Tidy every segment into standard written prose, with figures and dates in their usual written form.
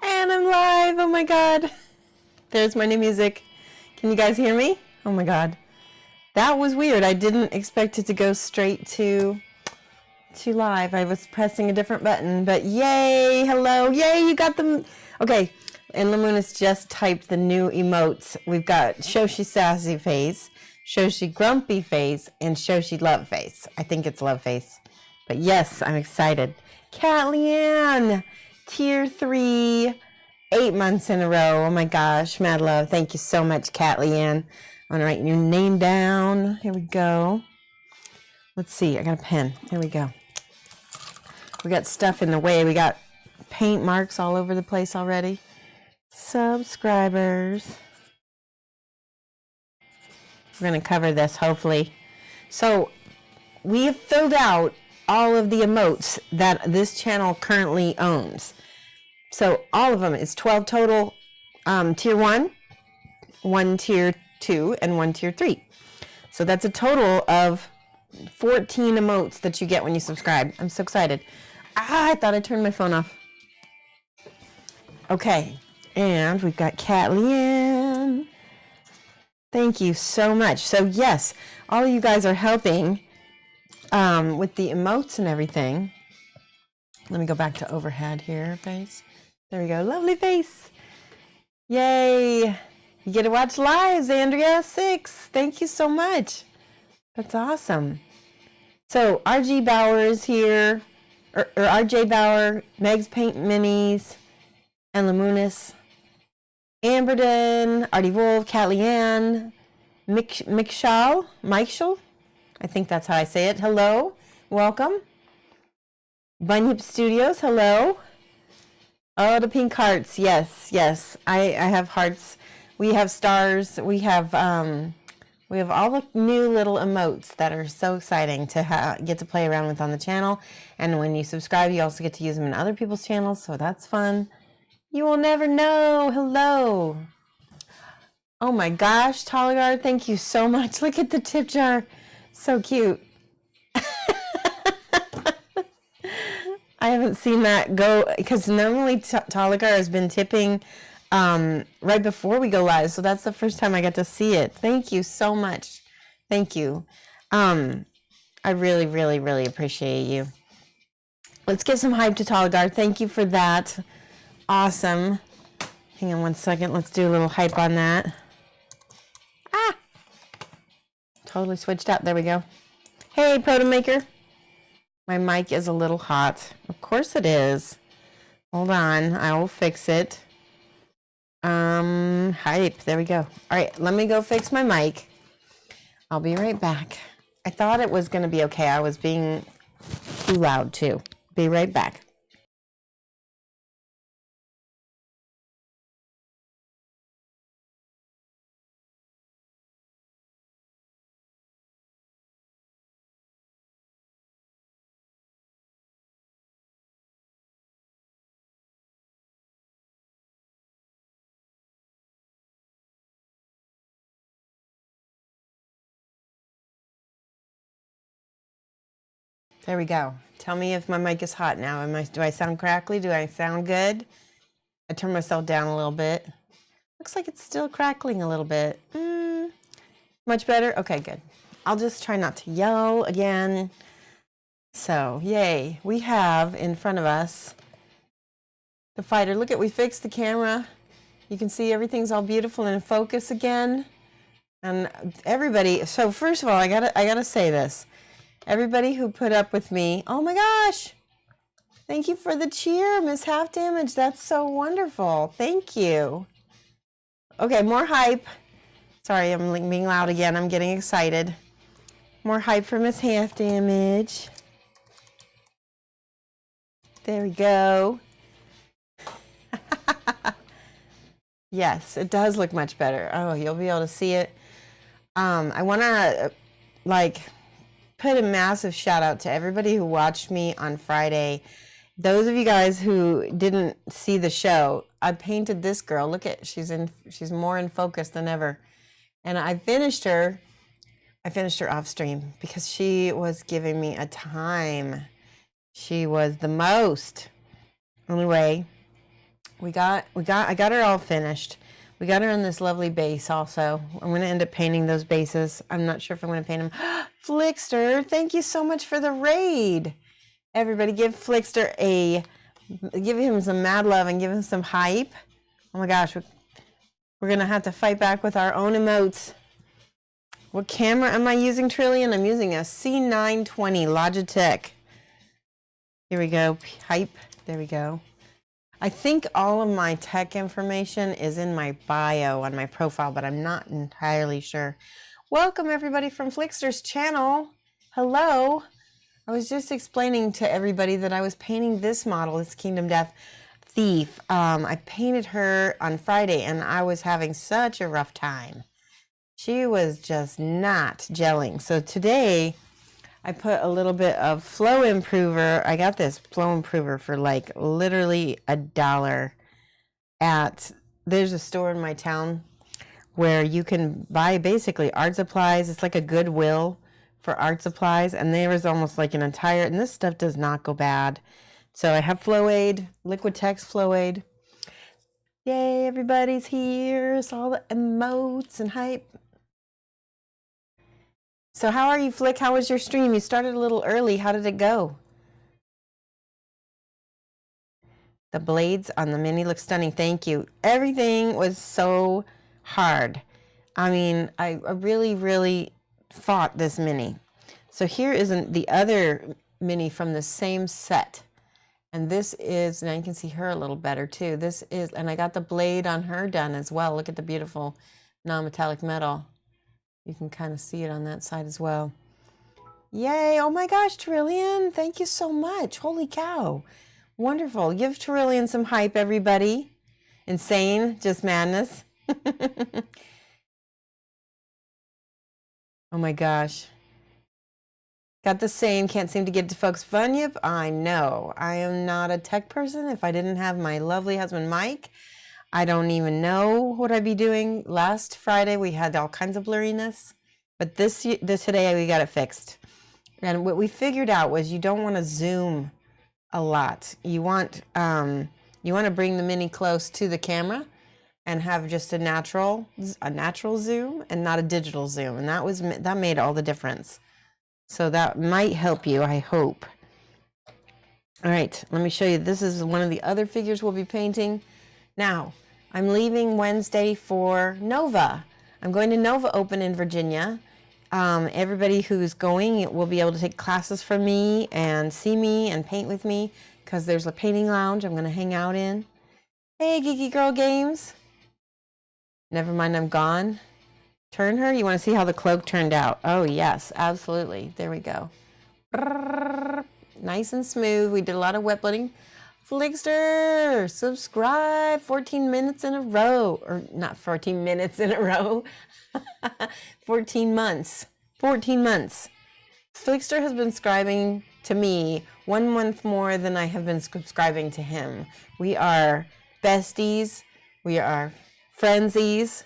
And I'm live. Oh my god. There's my new music. Can you guys hear me? Oh my god. That was weird. I didn't expect it to go straight to live. I was pressing a different button, but yay. Hello. Yay, you got them. Okay. And Lamuna's just typed the new emotes. We've got Shoshie Sassy Face, Shoshie Grumpy Face, and Shoshie Love Face. I think it's Love Face. But yes, I'm excited. Cat Leanne, Tier 3, 8 months in a row. Oh my gosh, mad love. Thank you so much, Cat Leanne. I'm gonna write your name down. Here we go. Let's see, I got a pen. Here we go. We got stuff in the way. We got paint marks all over the place already. Subscribers. We're gonna cover this hopefully. So we have filled out all of the emotes that this channel currently owns. So all of them is 12 total, tier 1, 1 tier 2, and 1 tier 3. So that's a total of 14 emotes that you get when you subscribe. I'm so excited. I thought I turned my phone off. Okay, and we've got Cat Leanne. Thank you so much. So yes, all of you guys are helping with the emotes and everything. Let me go back to overhead here, face. There we go, lovely face. Yay, you get to watch lives, Andrea 6. Thank you so much. That's awesome. So RG Bauer is here, or RJ Bauer, Meg's Paint Minis, and Lamunis, Amberden, Artie Wolf, Cat Leanne, Michael, I think that's how I say it. Hello, welcome. Bunyip Studios, hello. Oh, the pink hearts, yes, yes. I have hearts. We have stars. We have all the new little emotes that are so exciting to get to play around with on the channel. And when you subscribe, you also get to use them in other people's channels, so that's fun. You will never know. Hello. Oh my gosh, Toligar, thank you so much. Look at the tip jar. So cute. I haven't seen that go, because normally Toligar has been tipping right before we go live, so that's the first time I got to see it. Thank you so much. Thank you. I really, really, really appreciate you. Let's give some hype to Toligar. Thank you for that. Awesome. Hang on one second. Let's do a little hype on that. Ah! Totally switched out. There we go. Hey, Proto Maker. My mic is a little hot. Of course it is. Hold on. I will fix it. Hype. There we go. All right. Let me go fix my mic. I'll be right back. I thought it was going to be okay. I was being too loud too. Be right back. There we go. Tell me if my mic is hot now. Do I sound crackly? Do I sound good? I turned myself down a little bit. Looks like it's still crackling a little bit. Much better? Okay, good. I'll just try not to yell again. So, yay. We have in front of us the fighter. Look at, we fixed the camera. You can see everything's all beautiful and in focus again. And everybody, so first of all, I gotta say this. Everybody who put up with me, oh my gosh, thank you for the cheer, Miss Half Damage. That's so wonderful. Thank you. Okay, more hype. Sorry, I'm being loud again. I'm getting excited. More hype for Miss Half Damage. There we go. Yes, it does look much better. Oh, you'll be able to see it. I want to, put a massive shout out to everybody who watched me on Friday. Those of you guys who didn't see the show, I painted this girl. Look at, she's more in focus than ever. And I finished her off stream because she was giving me a time. She was the most. Anyway, I got her all finished. We got her on this lovely base also. I'm going to end up painting those bases. I'm not sure if I'm going to paint them. Flickster, thank you so much for the raid. Everybody give Flickster give him some mad love and give him some hype. Oh my gosh, we're going to have to fight back with our own emotes. What camera am I using, Trillian? I'm using a C920 Logitech. Here we go, hype. There we go. I think all of my tech information is in my bio on my profile, but I'm not entirely sure. Welcome everybody from Flickster's channel. Hello. I was just explaining to everybody that I was painting this model, this Kingdom Death Thief. I painted her on Friday and I was having such a rough time. She was just not gelling. So today I put a little bit of flow improver. I got this flow improver for like literally $1 there's a store in my town where you can buy basically art supplies. It's like a Goodwill for art supplies, and there was almost like an entire, and this stuff does not go bad. So I have Flow Aid, Liquid Text Flow Aid. Yay, everybody's here. It's all the emotes and hype. So how are you, Flick? How was your stream? You started a little early. How did it go? The blades on the mini look stunning. Thank you. Everything was so hard. I mean, I really, really fought this mini. So here isn't the other mini from the same set. And this is, now you can see her a little better too. This is, and I got the blade on her done as well. Look at the beautiful non-metallic metal. You can kind of see it on that side as well. Yay. Oh my gosh, Trillian. Thank you so much. Holy cow. Wonderful. Give Trillian some hype, everybody. Insane. Just madness. Oh my gosh. Got the same. Can't seem to get to focus. Fun. Yep. I know. I am not a tech person. If I didn't have my lovely husband, Mike, I don't even know what I'd be doing. Last Friday, we had all kinds of blurriness, but this today we got it fixed. And what we figured out was you don't want to zoom a lot. You want to bring the mini close to the camera and have just a natural zoom and not a digital zoom. And that made all the difference. So that might help you, I hope. All right, let me show you. This is one of the other figures we'll be painting. Now, I'm leaving Wednesday for Nova. I'm going to Nova Open in Virginia. Everybody who's going will be able to take classes from me and see me and paint with me because there's a painting lounge I'm going to hang out in. Hey, Geeky Girl Games. Never mind, I'm gone. Turn her. You want to see how the cloak turned out? Oh, yes, absolutely. There we go. Nice and smooth. We did a lot of wet blending. Flickster, subscribe 14 minutes in a row, or not 14 minutes in a row, 14 months, 14 months. Flickster has been subscribing to me 1 month more than I have been subscribing to him. We are besties, we are friendsies,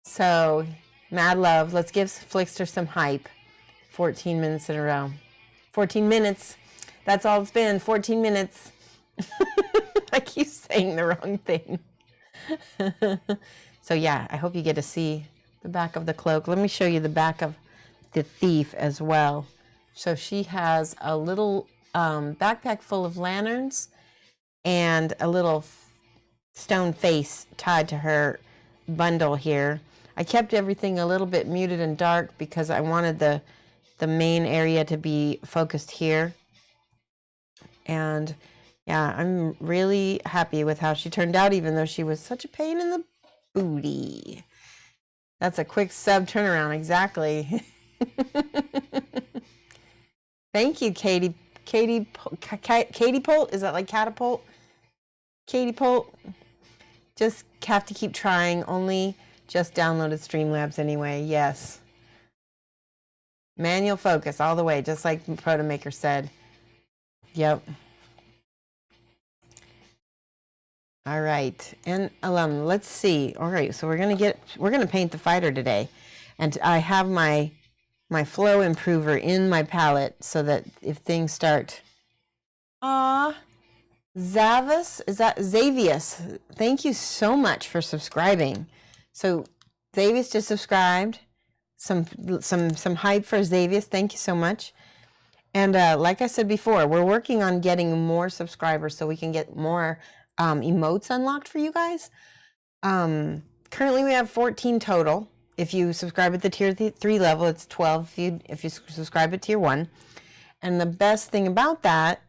so mad love. Let's give Flickster some hype. 14 minutes in a row. 14 minutes, that's all it's been, 14 minutes. I keep saying the wrong thing. So yeah, I hope you get to see the back of the cloak. Let me show you the back of the thief as well. So she has a little backpack full of lanterns and a little stone face tied to her bundle here. I kept everything a little bit muted and dark because I wanted the main area to be focused here. And yeah, I'm really happy with how she turned out, even though she was such a pain in the booty. That's a quick sub turnaround, exactly. Thank you, Katie. Katie Polt? Is that like catapult? Katie Polt? Just have to keep trying. Only just downloaded Streamlabs anyway. Yes. Manual focus all the way, just like Protomaker said. Yep. All right, and let's see. All right, so we're gonna paint the fighter today, and I have my flow improver in my palette so that if things start, Zavis, is that Xavius? Thank you so much for subscribing. So Xavius just subscribed. Some hype for Xavius. Thank you so much. And like I said before, we're working on getting more subscribers so we can get more emotes unlocked for you guys. Currently we have 14 total. If you subscribe at the tier 3 level, it's 12 if you subscribe at tier 1. And the best thing about that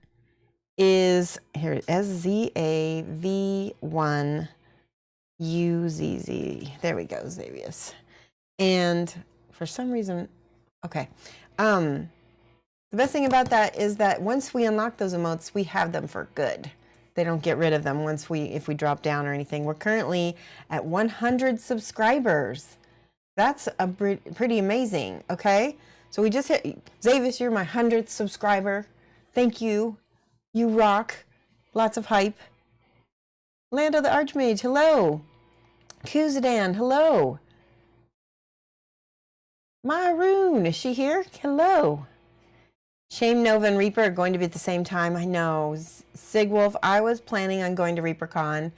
is here, SZAV1UZZ. There we go, Xavius. And for some reason, okay. The best thing about that is that once we unlock those emotes, we have them for good. They don't get rid of them if we drop down or anything. We're currently at 100 subscribers. That's a pretty amazing, okay? So we just hit, Xavius, you're my 100th subscriber. Thank you. You rock. Lots of hype. Lando the Archmage, hello. Kuzadan, hello. Maroon, is she here? Hello. Shame, Nova, and Reaper are going to be at the same time. I know. Sigwolf, I was planning on going to ReaperCon.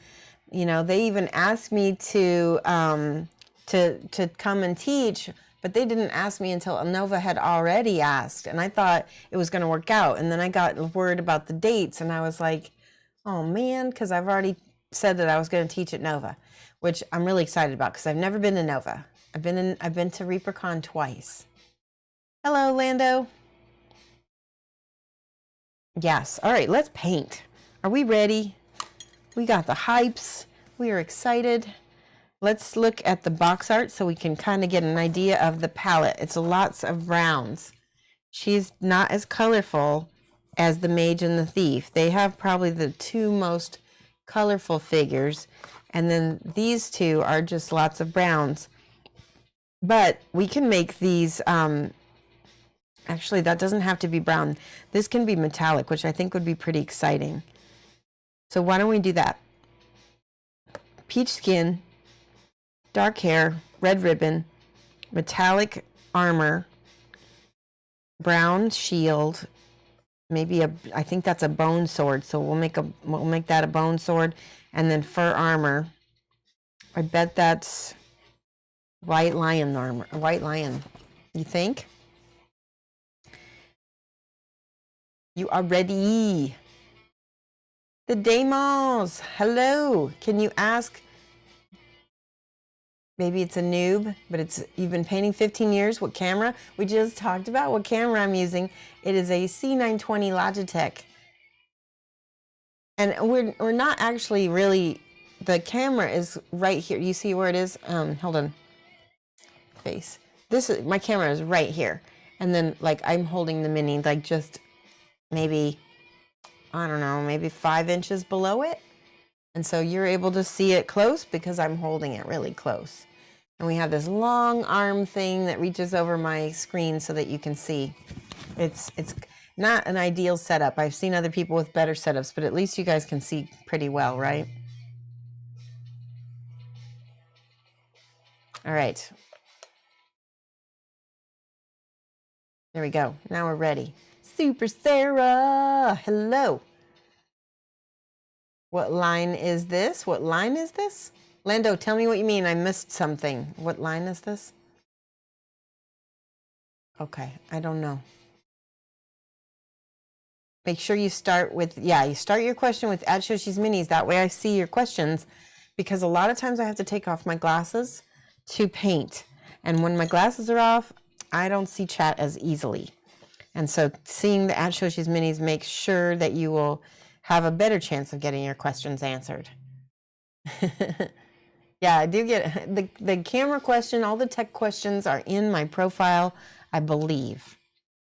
You know, they even asked me to come and teach, but they didn't ask me until Nova had already asked, and I thought it was going to work out. And then I got word about the dates, and I was like, oh man, because I've already said that I was going to teach at Nova, which I'm really excited about because I've never been to Nova. I've been to ReaperCon twice. Hello, Lando. Yes. All right, let's paint. Are we ready? We got the hypes. We are excited. Let's look at the box art so we can kind of get an idea of the palette. It's lots of browns. She's not as colorful as the mage and the thief. They have probably the two most colorful figures. And then these two are just lots of browns. But we can make these, actually that doesn't have to be brown. This can be metallic, which I think would be pretty exciting. So why don't we do that? Peach skin, dark hair, red ribbon, metallic armor, brown shield, maybe I think that's a bone sword, so we'll make that a bone sword, and then fur armor. I bet that's white lion armor, white lion. You think? You are ready. The Demos, hello. Can you ask? Maybe it's a noob, but you've been painting 15 years. What camera? We just talked about what camera I'm using. It is a C920 Logitech. And we're not actually really, the camera is right here. You see where it is? Hold on. Face. My camera is right here. And then like I'm holding the mini like just maybe, I don't know, maybe 5 inches below it. And so you're able to see it close because I'm holding it really close. And we have this long arm thing that reaches over my screen so that you can see. It's not an ideal setup. I've seen other people with better setups, but at least you guys can see pretty well, right? All right. There we go. Now we're ready. Super Sarah, hello. What line is this? What line is this? Lando, tell me what you mean. I missed something. What line is this? Okay, I don't know. Make sure you start with, you start your question with at Shoshie's Minis. That way I see your questions, because a lot of times I have to take off my glasses to paint. And when my glasses are off, I don't see chat as easily. And so seeing the at Shoshie's Minis makes sure that you will have a better chance of getting your questions answered. Yeah, I do get the camera question. All the tech questions are in my profile, I believe.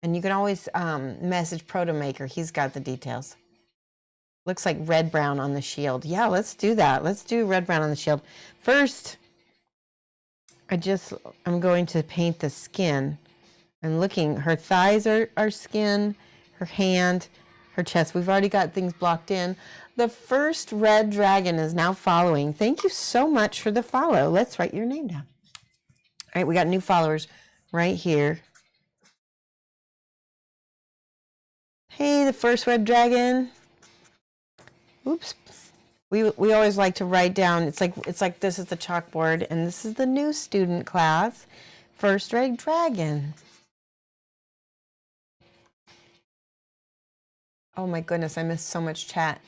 And you can always message Protomaker. He's got the details. Looks like red-brown on the shield. Yeah, let's do that. Let's do red-brown on the shield. First, I'm going to paint the skin. I'm looking, her thighs are skin, her hand, her chest. We've already got things blocked in. The first red dragon is now following. Thank you so much for the follow. Let's write your name down. All right, we got new followers right here. Hey, the first red dragon. Oops. We always like to write down, it's like this is the chalkboard and this is the new student class, First Red Dragon. Oh my goodness, I missed so much chat.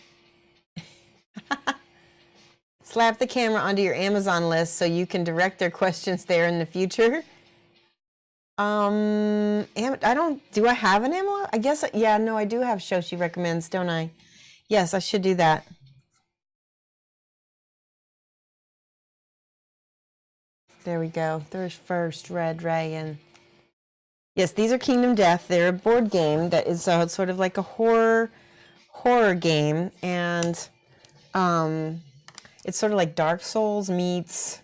Slap the camera onto your Amazon list so you can direct their questions there in the future. I don't, do I have an Amazon? I guess, yeah, no, I do have Shoshie Recommends, don't I? Yes, I should do that. There we go. There's First Red Dragon. Yes, these are Kingdom Death. They're a board game that is sort of like a horror game, and it's sort of like Dark Souls meets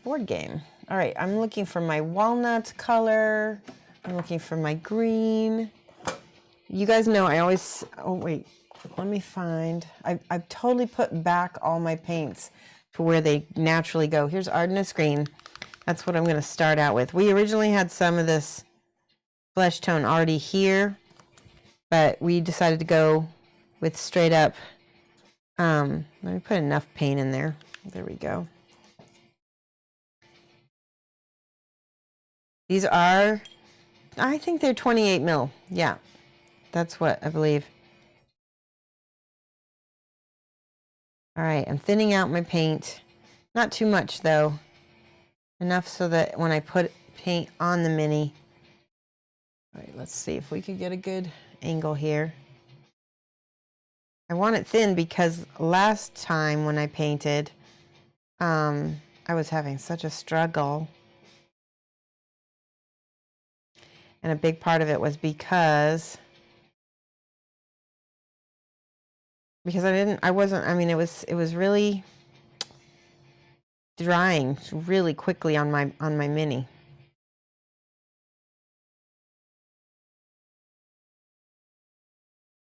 board game. All right, I'm looking for my walnut color. I'm looking for my green. You guys know I always, oh wait, let me find. I've totally put back all my paints to where they naturally go. Here's Ardennis Green. That's what I'm going to start out with. We originally had some of this flesh tone already here, but we decided to go with straight up. Let me put enough paint in there. There we go. These are, I think they're 28 mil. Yeah, that's what I believe. All right, I'm thinning out my paint. Not too much though. Enough so that when I put paint on the mini. All right, let's see if we could get a good angle here. I want it thin because last time when I painted, I was having such a struggle. And a big part of it was because it was really drying really quickly on my mini.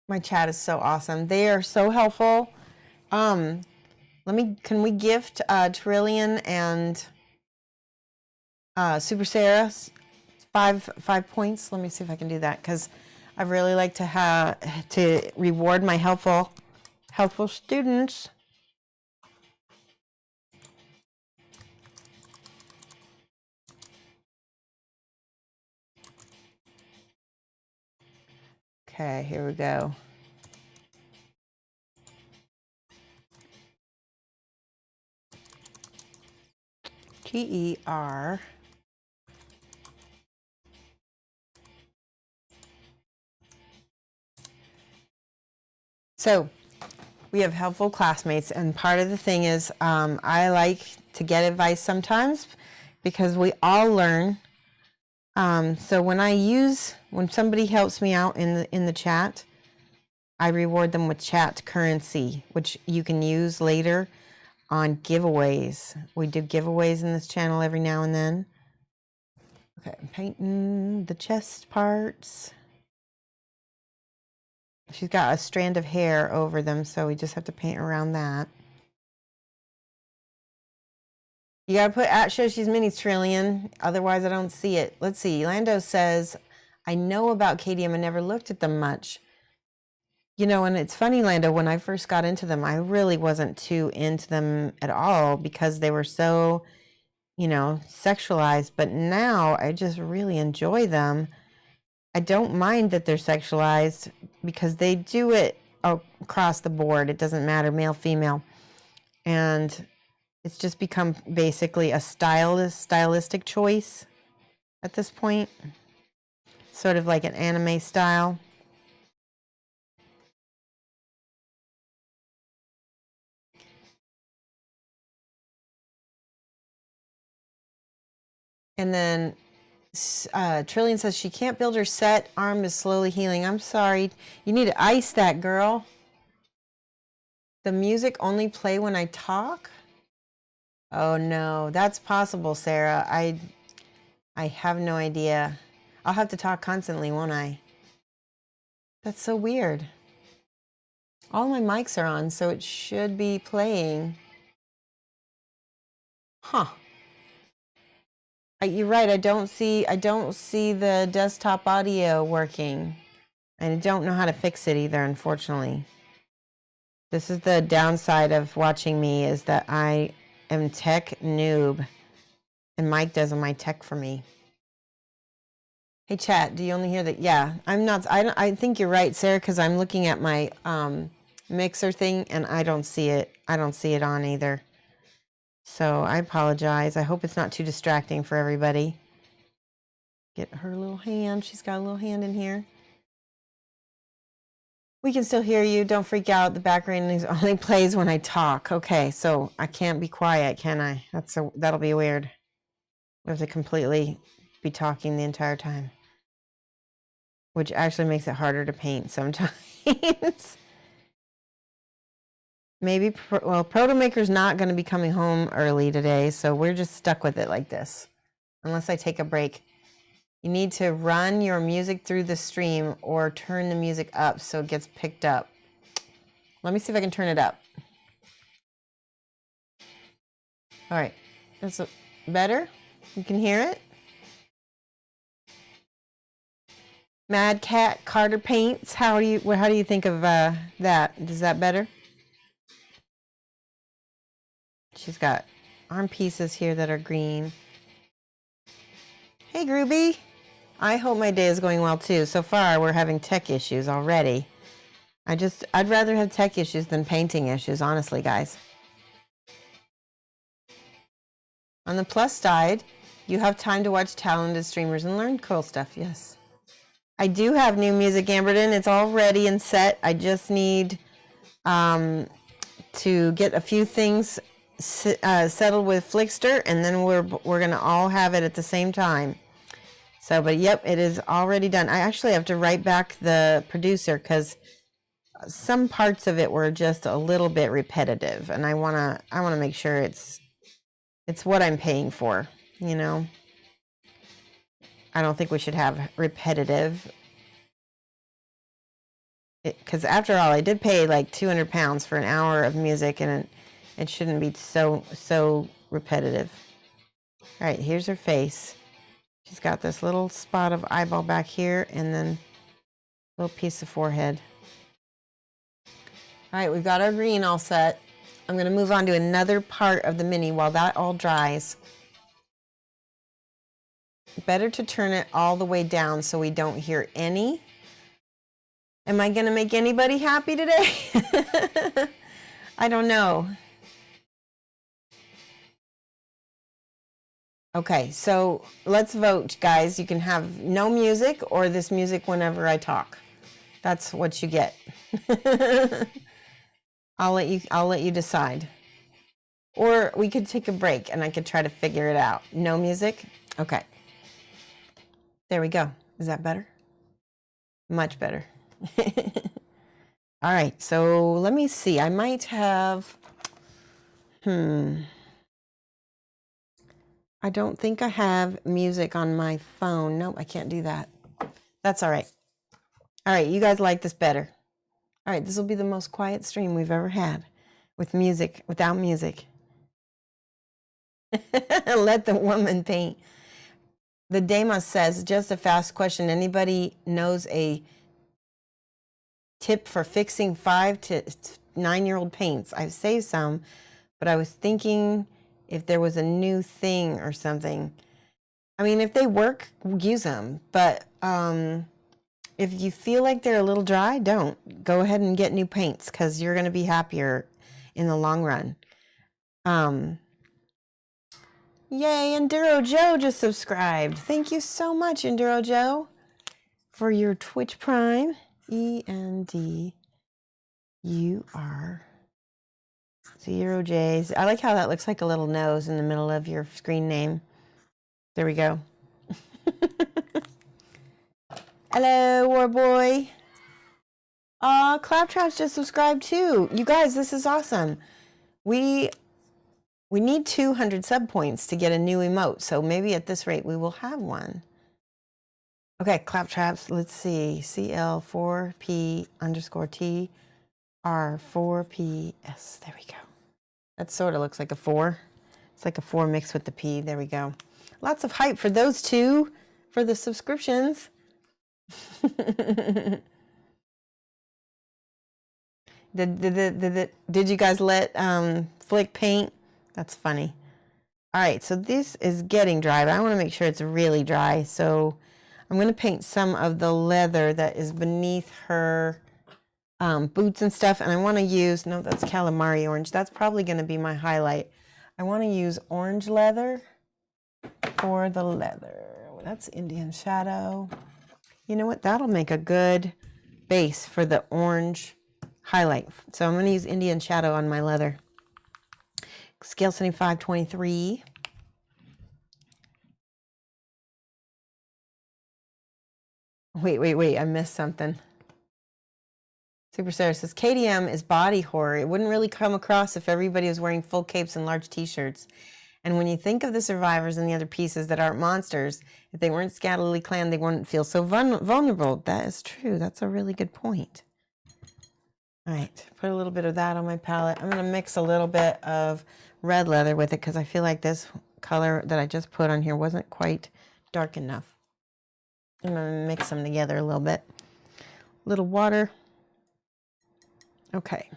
My chat is so awesome. They are so helpful. Can we gift Trillian and Super Sarah 5 points? Let me see if I can do that, because I really like to reward my helpful students. Okay, here we go. TER. So we have helpful classmates, and part of the thing is I like to get advice sometimes because we all learn. So when somebody helps me out in the chat, I reward them with chat currency, which you can use later on giveaways. We do giveaways in this channel every now and then. Okay, I'm painting the chest parts. She's got a strand of hair over them, so we just have to paint around that. You gotta put at Shoshie's Minis, Trillian, otherwise I don't see it. Let's see, Lando says, I know about KDM, I never looked at them much. You know, and it's funny, Lando, when I first got into them, I really wasn't too into them at all because they were so, you know, sexualized. But now I just really enjoy them. I don't mind that they're sexualized because they do it across the board. It doesn't matter, male, female. And it's just become basically a stylistic choice at this point. Sort of like an anime style. And then Trillian says she can't build her set. Arm is slowly healing. I'm sorry. You need to ice that, girl. The music only play when I talk? Oh no, that's possible, Sarah. I have no idea. I'll have to talk constantly, won't I? That's so weird. All my mics are on, so it should be playing. Huh. You're right. I don't see the desktop audio working. And I don't know how to fix it either, unfortunately. This is the downside of watching me, is that I am tech noob. And Mike does my tech for me. Hey, chat, do you only hear that? Yeah, I'm not. I think you're right, Sarah, because I'm looking at my mixer thing, and I don't see it. I don't see it on either. So I apologize. I hope it's not too distracting for everybody. Get her little hand. She's got a little hand in here. We can still hear you. Don't freak out. The background only plays when I talk. Okay, so I can't be quiet, can I? That'll be weird. I have to completely be talking the entire time, which actually makes it harder to paint sometimes. Maybe, well, Proto Maker's not going to be coming home early today, so we're just stuck with it like this, unless I take a break. You need to run your music through the stream or turn the music up so it gets picked up. Let me see if I can turn it up. All right, that's better. You can hear it. Mad Cat Carter Paints. How do you think of that? Is that better? She's got arm pieces here that are green. Hey, Groovy. I hope my day is going well too. So far, we're having tech issues already. I'd rather have tech issues than painting issues, honestly, guys. On the plus side, you have time to watch talented streamers and learn cool stuff. Yes. I do have new music, Amberden. It's all ready and set. I just need to get a few things settled with Flickster, and then we're gonna all have it at the same time. So, but yep, it is already done. I actually have to write back the producer because some parts of it were just a little bit repetitive, and I wanna make sure it's what I'm paying for. You know, I don't think we should have repetitive. Because after all, I did pay like £200 for an hour of music, and it shouldn't be so repetitive. All right, here's her face. She's got this little spot of eyeball back here, and then a little piece of forehead. All right, we've got our green all set. I'm going to move on to another part of the mini while that all dries. Better to turn it all the way down so we don't hear any. Am I going to make anybody happy today? I don't know. Okay, so let's vote, guys. You can have no music or this music whenever I talk. That's what you get. I'll let you decide. Or we could take a break and I could try to figure it out. No music? Okay. There we go. Is that better? Much better. All right, so let me see. I might have, I don't think I have music on my phone. Nope, I can't do that. That's all right. All right, you guys like this better. All right, this will be the most quiet stream we've ever had with music, without music. Let the woman paint. The Damas says, just a fast question. Anybody knows a tip for fixing 5 to 9-year-old paints? I've saved some, but I was thinking if there was a new thing or something. I mean, if they work, use them. But if you feel like they're a little dry, don't. Go ahead and get new paints because you're going to be happier in the long run. Yay, Enduro Joe just subscribed. Thank you so much, Enduro Joe, for your Twitch Prime. ENDUR 0Js. I like how that looks like a little nose in the middle of your screen name. There we go. Hello, Warboy. Claptrap's just subscribed too. You guys, this is awesome. We need 200 sub points to get a new emote, so maybe at this rate we will have one. Okay, Claptraps, let's see. CL4P_TR4PS. There we go. That sort of looks like a 4. It's like a 4 mixed with the P. There we go. Lots of hype for those two for the subscriptions. Did you guys let Flick paint? That's funny. All right, so this is getting dry, but I want to make sure it's really dry. So I'm going to paint some of the leather that is beneath her boots and stuff. And I want to use, no, that's calamari orange. That's probably going to be my highlight. I want to use orange leather for the leather. That's Indian Shadow. You know what? That'll make a good base for the orange highlight. So I'm going to use Indian Shadow on my leather. Scale 75, 23. Wait, I missed something. Super Sarah says, KDM is body horror. It wouldn't really come across if everybody was wearing full capes and large t-shirts. And when you think of the survivors and the other pieces that aren't monsters, if they weren't scantily clad, they wouldn't feel so vulnerable. That is true. That's a really good point. All right, put a little bit of that on my palette. I'm going to mix a little bit of red leather with it because I feel like this color that I just put on here wasn't quite dark enough. I'm going to mix them together a little bit. A little water. Okay.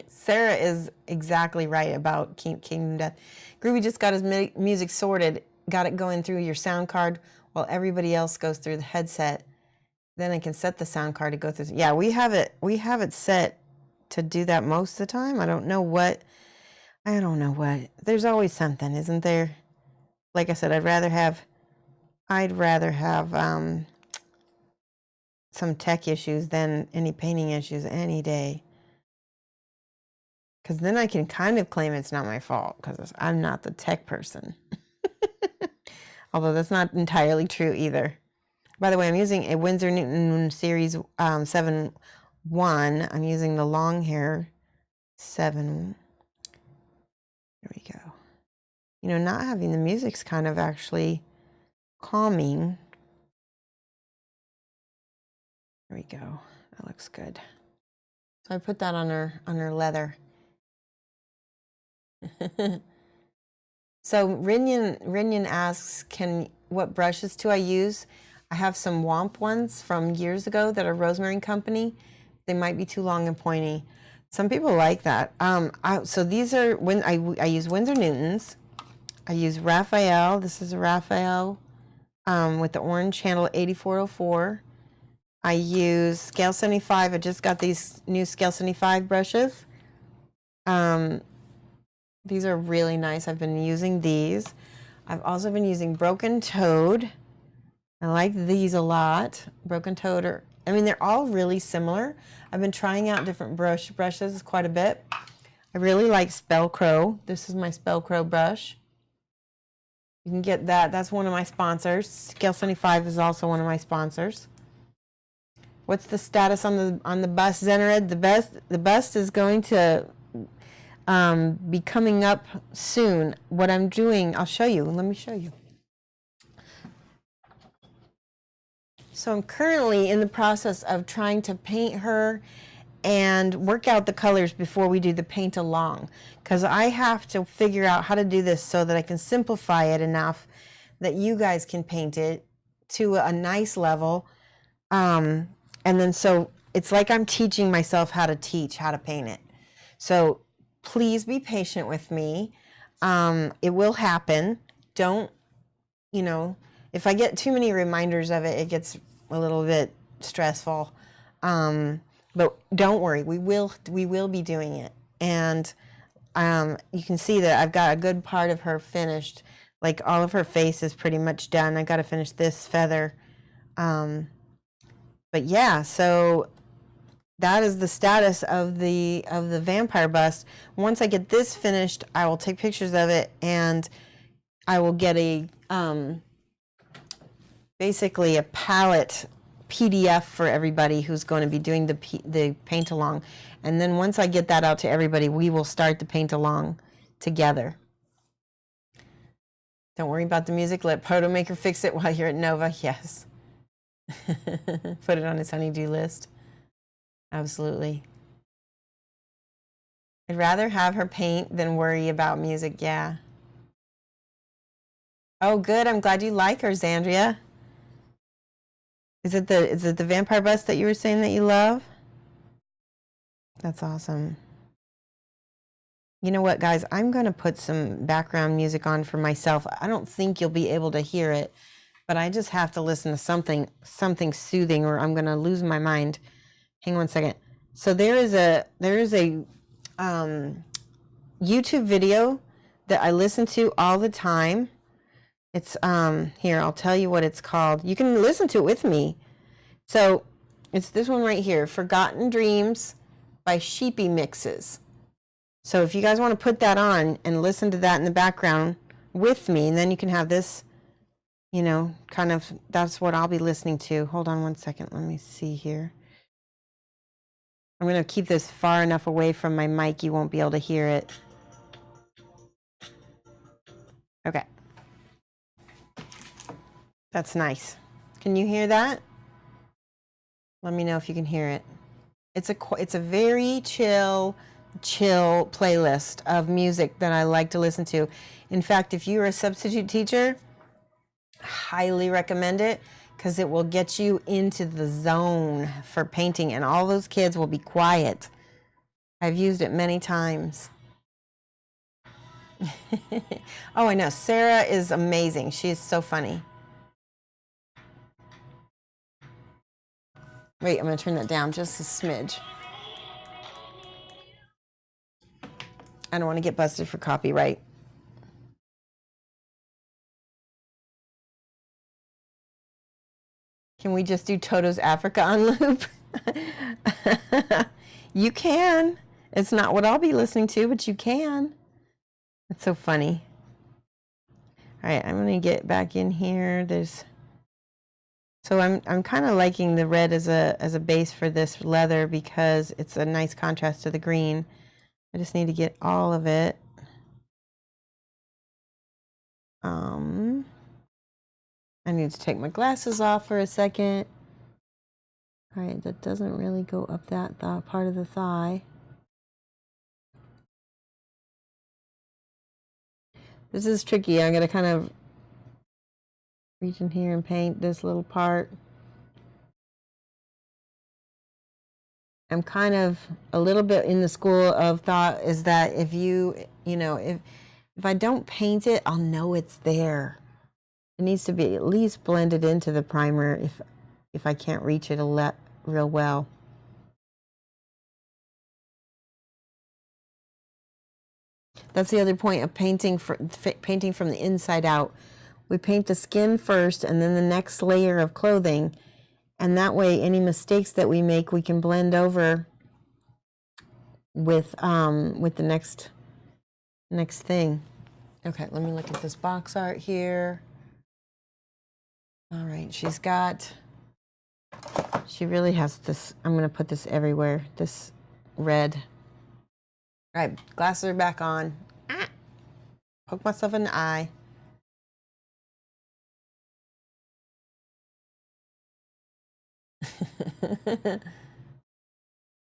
Sarah is exactly right about Kingdom Death. Groovy just got his music sorted, got it going through your sound card while everybody else goes through the headset. Then I can set the sound card to go through. Yeah, we have it set to do that most of the time. I don't know what. There's always something, isn't there? Like I said, I'd rather have some tech issues than any painting issues any day. Because then I can kind of claim it's not my fault because I'm not the tech person. Although that's not entirely true either. By the way, I'm using a Winsor Newton Series 7-1. I'm using the long hair 7. There we go. You know, not having the music's kind of actually calming. There we go. That looks good. So I put that on her leather. So Rinyan asks, what brushes do I use? I have some Womp ones from years ago that are Rosemary Company. They might be too long and pointy. Some people like that. So these are when I use Winsor Newtons. I use Raphael. This is a Raphael with the orange handle 8404. I use Scale 75. I just got these new Scale 75 brushes. These are really nice. I've been using these. I've also been using Broken Toad. I like these a lot. Broken Toad they're all really similar. I've been trying out different brushes quite a bit. I really like Spellcrow. This is my Spellcrow brush. You can get that. That's one of my sponsors. Scale 75 is also one of my sponsors. What's the status on the bust, Zenered? The bust is going to be coming up soon. What I'm doing, I'll show you. Let me show you. So I'm currently in the process of trying to paint her and work out the colors before we do the paint along, because I have to figure out how to do this so that I can simplify it enough that you guys can paint it to a nice level. And then so it's like I'm teaching myself how to paint it. So please be patient with me. It will happen. Don't, if I get too many reminders of it, it gets a little bit stressful. But don't worry, we will be doing it. And you can see that I've got a good part of her finished. Like all of her face is pretty much done. I got to finish this feather. But yeah, so that is the status of the vampire bust. Once I get this finished, I will take pictures of it and I will get a basically a palette PDF for everybody who's going to be doing the paint along. And then once I get that out to everybody, we will start the paint along together. Don't worry about the music. Let Proto Maker fix it while you're at Nova. Yes. Put it on his honeydew list. Absolutely. I'd rather have her paint than worry about music. Yeah. Oh, good. I'm glad you like her, Zandria. Is it the vampire bust that you were saying that you love? That's awesome. You know what, guys? I'm going to put some background music on for myself. I don't think you'll be able to hear it, but I just have to listen to something soothing or I'm going to lose my mind. Hang on one second. So there is a YouTube video that I listen to all the time. It's here, I'll tell you what it's called. You can listen to it with me. So it's this one right here, Forgotten Dreams by Sheepy Mixes. So if you guys want to put that on and listen to that in the background with me, and then you can have this, you know, kind of, that's what I'll be listening to. Hold on one second. Let me see here. I'm going to keep this far enough away from my mic you won't be able to hear it. Okay. That's nice. Can you hear that? Let me know if you can hear it. It's a very chill playlist of music that I like to listen to. In fact, if you're a substitute teacher, highly recommend it because it will get you into the zone for painting and all those kids will be quiet. I've used it many times. Oh, I know. Sarah is amazing. She is so funny. Wait, I'm going to turn that down just a smidge. I don't want to get busted for copyright. Can we just do Toto's Africa on loop? You can. It's not what I'll be listening to, but you can. That's so funny. All right, I'm going to get back in here. So I'm kind of liking the red as a base for this leather because it's a nice contrast to the green. I just need to get all of it. I need to take my glasses off for a second. All right, that doesn't really go up that part of the thigh. This is tricky. I'm going to kind of reach in here and paint this little part. I'm kind of a little bit in the school of thought is that if if I don't paint it, I'll know it's there. It needs to be at least blended into the primer if I can't reach it real well. That's the other point of painting from the inside out. We paint the skin first and then the next layer of clothing. And that way, any mistakes that we make, we can blend over with the next thing. Okay, let me look at this box art here. All right, she really has this. I'm going to put this everywhere, this red. All right, glasses are back on. Poke myself in the eye.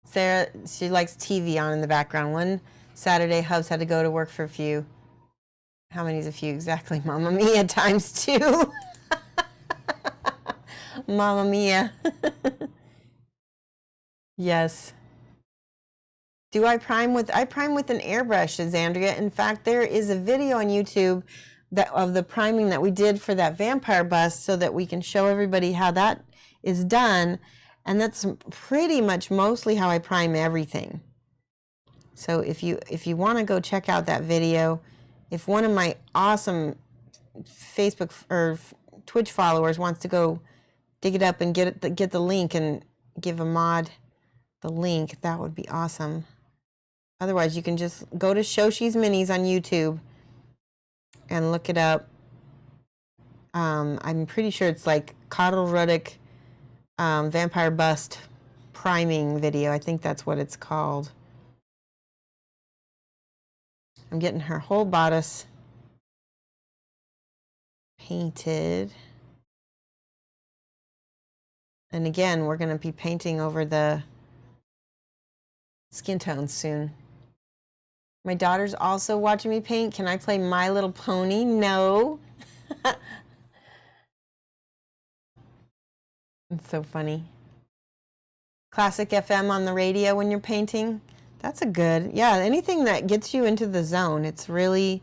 Sarah, she likes TV on in the background. One Saturday, Hubs had to go to work for a few. How many is a few exactly? Mamma Mia times 2. Mamma Mia. Yes. I prime with an airbrush, Xandria. In fact, there is a video on YouTube of the priming that we did for that vampire bust so that we can show everybody how that is done. And that's pretty much mostly how I prime everything. So if you want to go check out that video, if one of my awesome Facebook or Twitch followers wants to go dig it up and get the link and give a mod the link, that would be awesome. Otherwise, you can just go to Shoshie's Minis on YouTube and look it up. I'm pretty sure it's like Coddle Ruddick vampire bust priming video. I think that's what it's called. I'm getting her whole bodice painted. And again, we're going to be painting over the skin tones soon. My daughter's also watching me paint. Can I play My Little Pony? No. It's so funny. Classic FM on the radio when you're painting. That's a good, yeah, anything that gets you into the zone. It's really,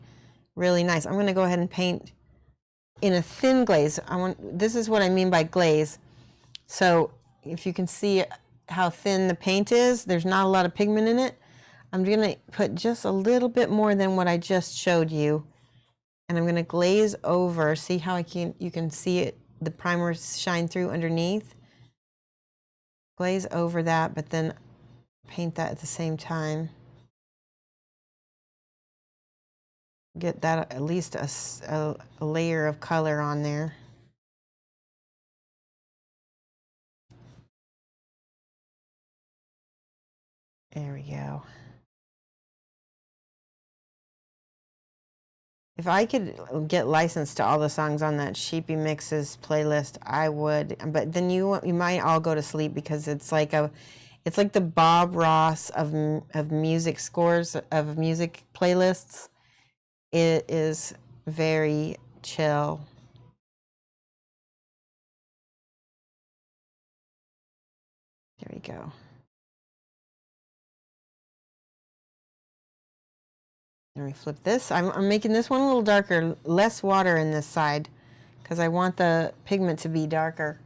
really nice. I'm going to go ahead and paint in a thin glaze. This is what I mean by glaze. So if you can see how thin the paint is, there's not a lot of pigment in it. I'm going to put just a little bit more than what I just showed you. And I'm going to glaze over. See how you can see it, the primer shine through underneath. Glaze over that, but then paint that at the same time. Get that at least a layer of color on there. There we go. If I could get licensed to all the songs on that Sheepy Mixes playlist, I would. But then you might all go to sleep because it's like the Bob Ross of music scores, of music playlists. It is very chill. There we go. Let me flip this. I'm making this one a little darker, less water in this side, because I want the pigment to be darker.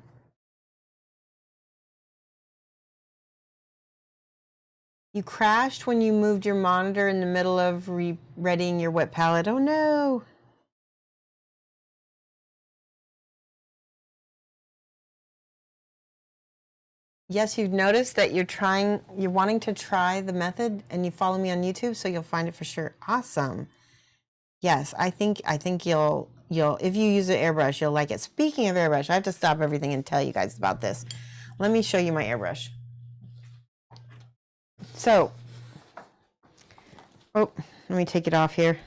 You crashed when you moved your monitor in the middle of readying your wet palette. Oh no! Yes, you've noticed that you're wanting to try the method, and you follow me on YouTube, so you'll find it for sure. Awesome. Yes, I think you'll if you use an airbrush, you'll like it. Speaking of airbrush, I have to stop everything and tell you guys about this. Let me show you my airbrush. So, oh, let me take it off here.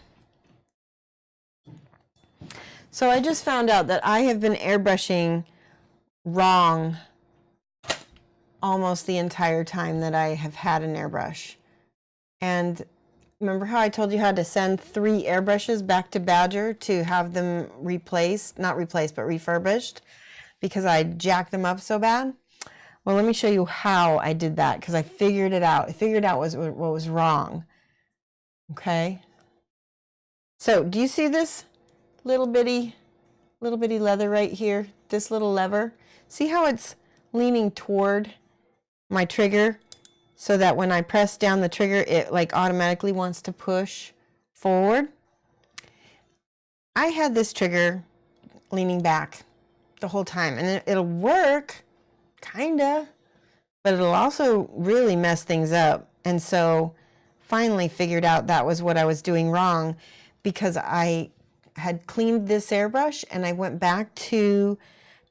So I just found out that I have been airbrushing wrong almost the entire time that I have had an airbrush. And remember how I told you how to send 3 airbrushes back to Badger to have them replaced, not replaced, but refurbished, because I jacked them up so bad? Well, let me show you how I did that, because I figured it out. I figured out what was wrong. Okay? So, do you see this little bitty leather right here? This little lever? See how it's leaning toward my trigger, so that when I press down the trigger, it like automatically wants to push forward? I had this trigger leaning back the whole time, and it'll work, kinda, but it'll also really mess things up. And so finally figured out that was what I was doing wrong, because I had cleaned this airbrush and I went back to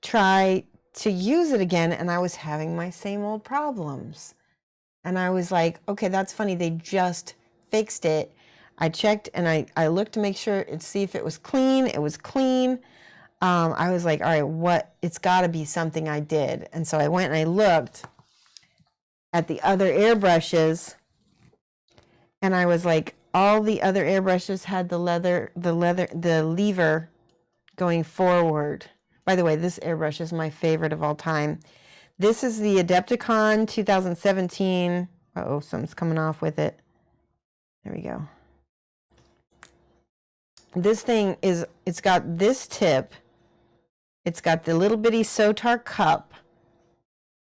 try to use it again, and I was having my same old problems. And I was like, okay, that's funny. They just fixed it. I checked and I looked to make sure and see if it was clean. It was clean. I was like, all right, it's got to be something I did. And so I went and I looked at the other airbrushes, and I was like, all the other airbrushes had the lever going forward. By the way, this airbrush is my favorite of all time. This is the Adepticon 2017. Uh-oh, something's coming off with it. There we go. This thing it's got this tip. It's got the little bitty Sotar cup.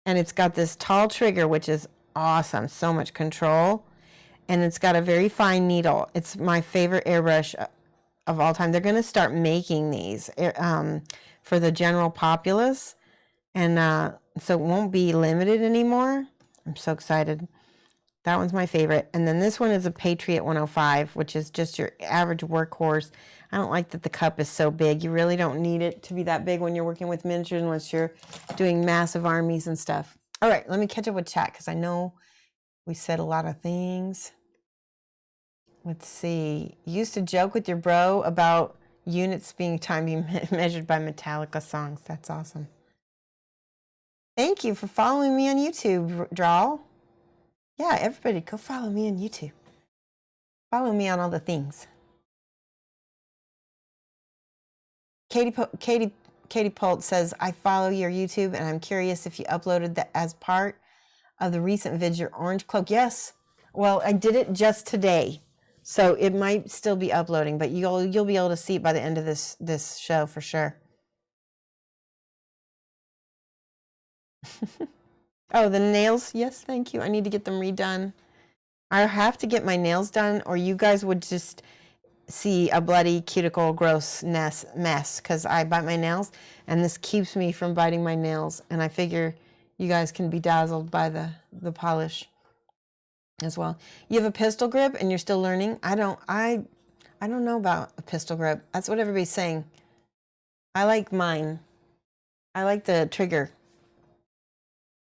And it's got this tall trigger, which is awesome. So much control. And it's got a very fine needle. It's my favorite airbrush of all time. They're going to start making these for the general populace. And so it won't be limited anymore. I'm so excited. That one's my favorite. And then this one is a Patriot 105, which is just your average workhorse. I don't like that the cup is so big. You really don't need it to be that big when you're working with miniatures, unless you're doing massive armies and stuff. All right, let me catch up with chat, because I know we said a lot of things. Let's see. You used to joke with your bro about units being measured by Metallica songs. That's awesome. Thank you for following me on YouTube, Drawl. Yeah, everybody go follow me on YouTube. Follow me on all the things. Katie Katie Polt says, I follow your YouTube and I'm curious if you uploaded that as part of the recent vid, your orange cloak. Yes. Well, I did it just today, so it might still be uploading, but you'll be able to see it by the end of this show for sure. Oh, the nails. Yes, thank you. I need to get them redone. I have to get my nails done, or you guys would just see a bloody cuticle gross mess because I bite my nails, and this keeps me from biting my nails, and I figure you guys can be dazzled by the polish as well. You have a pistol grip and you're still learning? I don't know about a pistol grip. That's what everybody's saying. I like mine. I like the trigger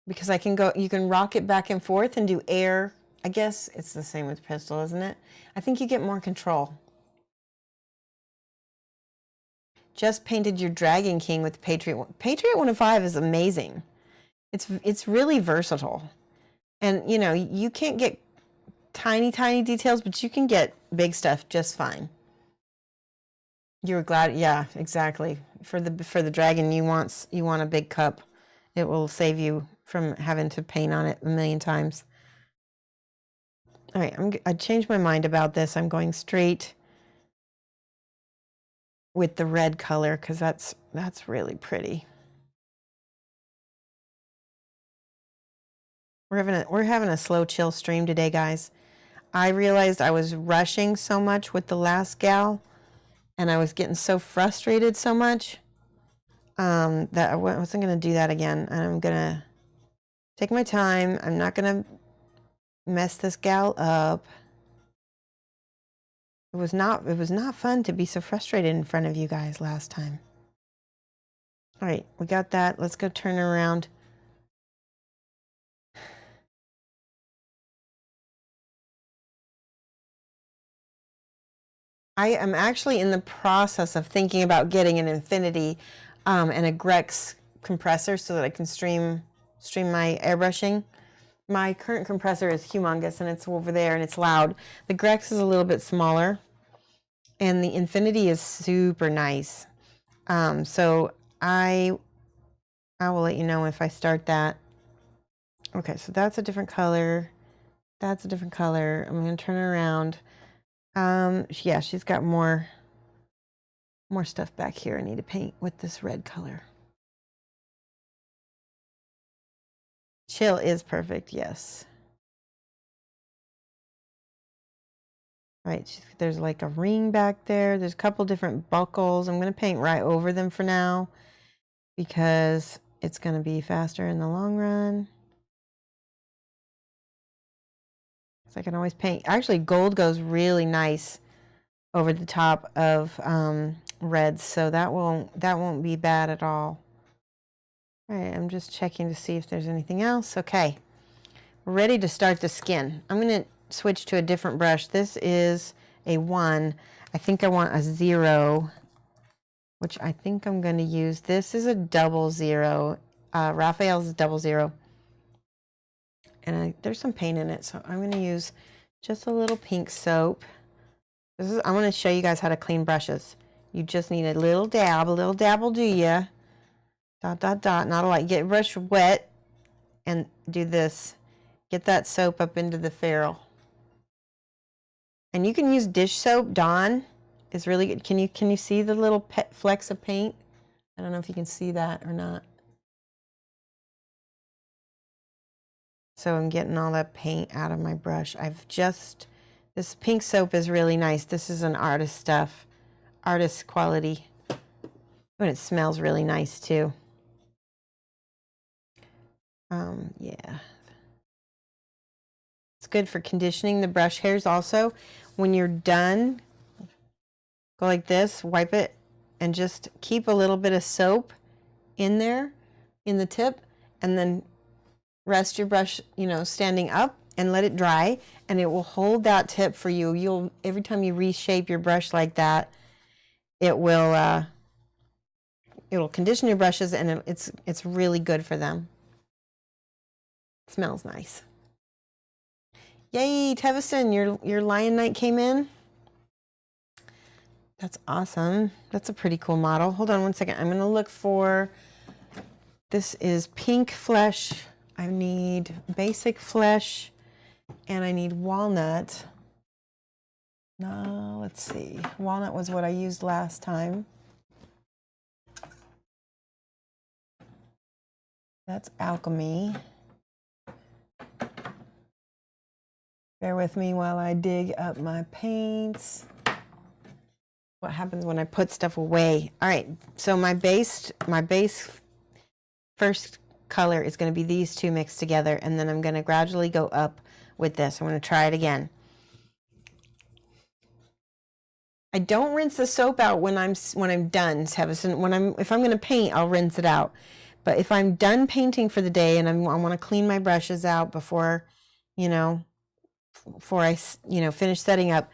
because you can rock it back and forth and do air. I guess it's the same with pistol, isn't it? I think you get more control. Just painted your Dragon King with Patriot. Patriot 105 is amazing. It's really versatile. And you know, you can't get tiny details, but you can get big stuff just fine. You were glad, yeah, exactly. For the dragon, you want a big cup. It will save you from having to paint on it a million times. All right, I changed my mind about this. I'm going straight with the red color because that's really pretty. We're having a slow chill stream today, guys. I realized I was rushing so much with the last gal, and I was getting so frustrated so much that I wasn't going to do that again. And I'm going to take my time. I'm not going to mess this gal up. It was not fun to be so frustrated in front of you guys last time. All right, we got that. Let's go turn around. I am actually in the process of thinking about getting an Infinity and a Grex compressor so that I can stream my airbrushing. My current compressor is humongous and it's over there and it's loud. The Grex is a little bit smaller and the Infinity is super nice. So I will let you know if I start that. Okay, so that's a different color. That's a different color. I'm going to turn her around. Yeah, she's got more stuff back here I need to paint with this red color. Chill is perfect, yes. All right, there's like a ring back there. There's a couple different buckles. I'm going to paint right over them for now because it's going to be faster in the long run. So I can always paint. Actually, gold goes really nice over the top of reds, so that won't be bad at all. All right, I'm just checking to see if there's anything else. Okay, we're ready to start the skin. I'm going to switch to a different brush. This is a 1. I think I want a 0, which I think I'm going to use. This is a 00. Raphael's 00. And there's some paint in it, so I'm going to use just a little pink soap. I'm going to show you guys how to clean brushes. You just need a little dab will do ya. Not a lot. Get your brush wet and do this. Get that soap up into the ferrule. And you can use dish soap. Dawn is really good. Can you see the little flecks of paint? I don't know if you can see that or not. So I'm getting all that paint out of my brush. This pink soap is really nice. This is an artist stuff, artist quality. And it smells really nice too. Yeah. It's good for conditioning the brush hairs also. When you're done, go like this, wipe it, and just keep a little bit of soap in there, in the tip, and then rest your brush, standing up and let it dry, and it will hold that tip for you. Every time you reshape your brush like that, it'll condition your brushes, and it's really good for them. It smells nice. Yay, Tevison, your Lion Knight came in. That's awesome. That's a pretty cool model. Hold on one second. I'm going to look for, this is pink flesh. I need basic flesh and I need walnut. No, let's see. Walnut was what I used last time. That's alchemy. Bear with me while I dig up my paints. What happens when I put stuff away? All right, so my base first color is going to be these two mixed together, and then I'm going to gradually go up with this. I'm going to try it again. I don't rinse the soap out when I'm done. If I'm going to paint, I'll rinse it out. But if I'm done painting for the day and I want to clean my brushes out before I finish setting up,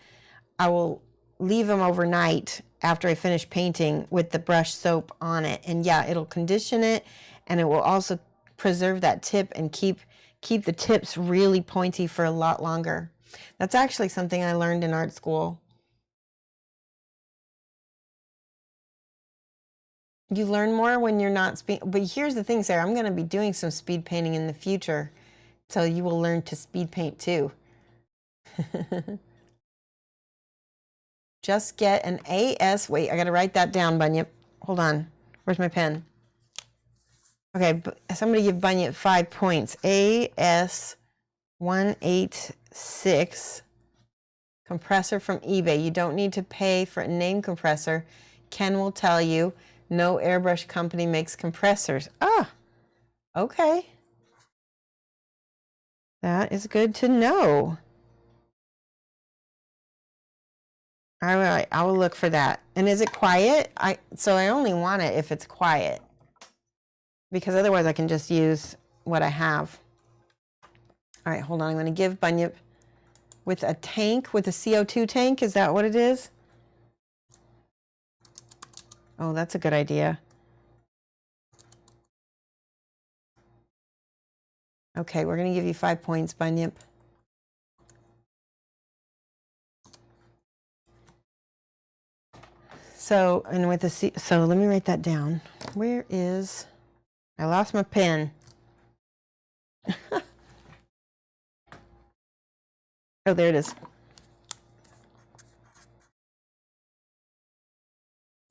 I will leave them overnight after I finish painting with the brush soap on it. And yeah, it'll condition it, and it will also preserve that tip and keep the tips really pointy for a lot longer. That's actually something I learned in art school. You learn more when you're not speed. But here's the thing, Sarah, I'm going to be doing some speed painting in the future, so you will learn to speed paint too. Just get an AS. Wait, I got to write that down, Bunyip. Hold on. Where's my pen? Okay, somebody give Bunyip 5 points. AS 186 compressor from eBay. You don't need to pay for a name compressor. Ken will tell you. No airbrush company makes compressors. Ah, okay. That is good to know. All right, I will look for that. And is it quiet? So I only want it if it's quiet, because otherwise I can just use what I have. All right, hold on. I'm going to give Bunyip with a tank, with a CO2 tank. Is that what it is? Oh, that's a good idea. Okay, we're going to give you 5 points, Bunyip. So, and with the so let me write that down. Where is, I lost my pen. Oh, there it is.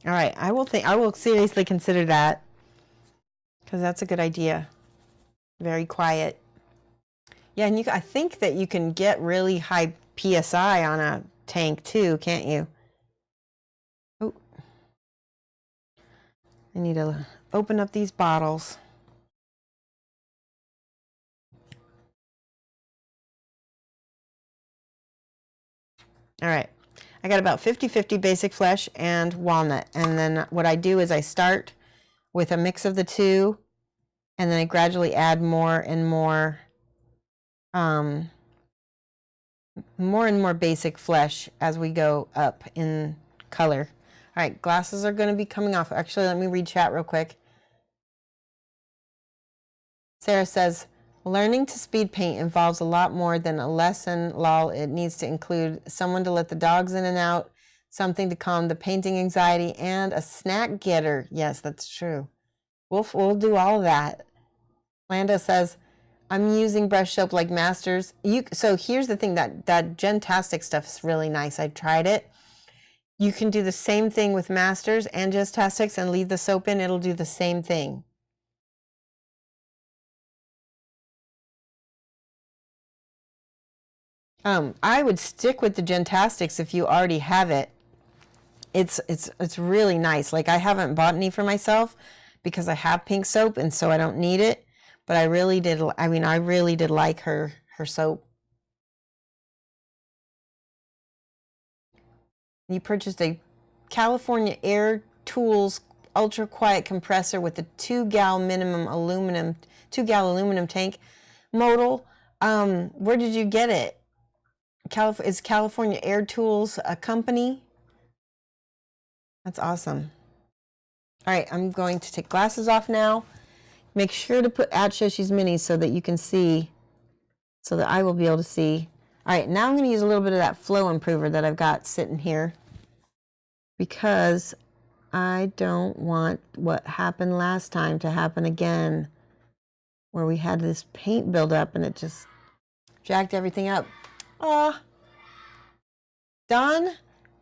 All right, I will seriously consider that, because that's a good idea. Very quiet. Yeah, and I think that you can get really high PSI on a tank too, can't you? Oh, I need to open up these bottles. All right, I got about 50-50 basic flesh and walnut, and then what I do is I start with a mix of the two, and then I gradually add more and more basic flesh as we go up in color. All right, glasses are going to be coming off. Actually, let me read chat real quick. Sarah says, learning to speed paint involves a lot more than a lesson, lol. It needs to include someone to let the dogs in and out, something to calm the painting anxiety, and a snack getter. Yes, that's true. We'll do all of that. Lando says, I'm using brush soap like Masters. So here's the thing, that Gentastic stuff is really nice. I tried it. You can do the same thing with Masters and Gentastics and leave the soap in. It'll do the same thing. I would stick with the Gentastics if you already have it. It's really nice. Like, I haven't bought any for myself because I have pink soap, and so I don't need it. But I really did like her soap. You purchased a California Air Tools ultra quiet compressor with a 2-gal aluminum tank modal. Where did you get it? Is California Air Tools a company? That's awesome. All right, I'm going to take glasses off now. Make sure to put at Shoshie's Minis so that you can see, so that I will be able to see. All right, now I'm going to use a little bit of that flow improver that I've got sitting here. because I don't want what happened last time to happen again, where we had this paint build up and it just jacked everything up. Don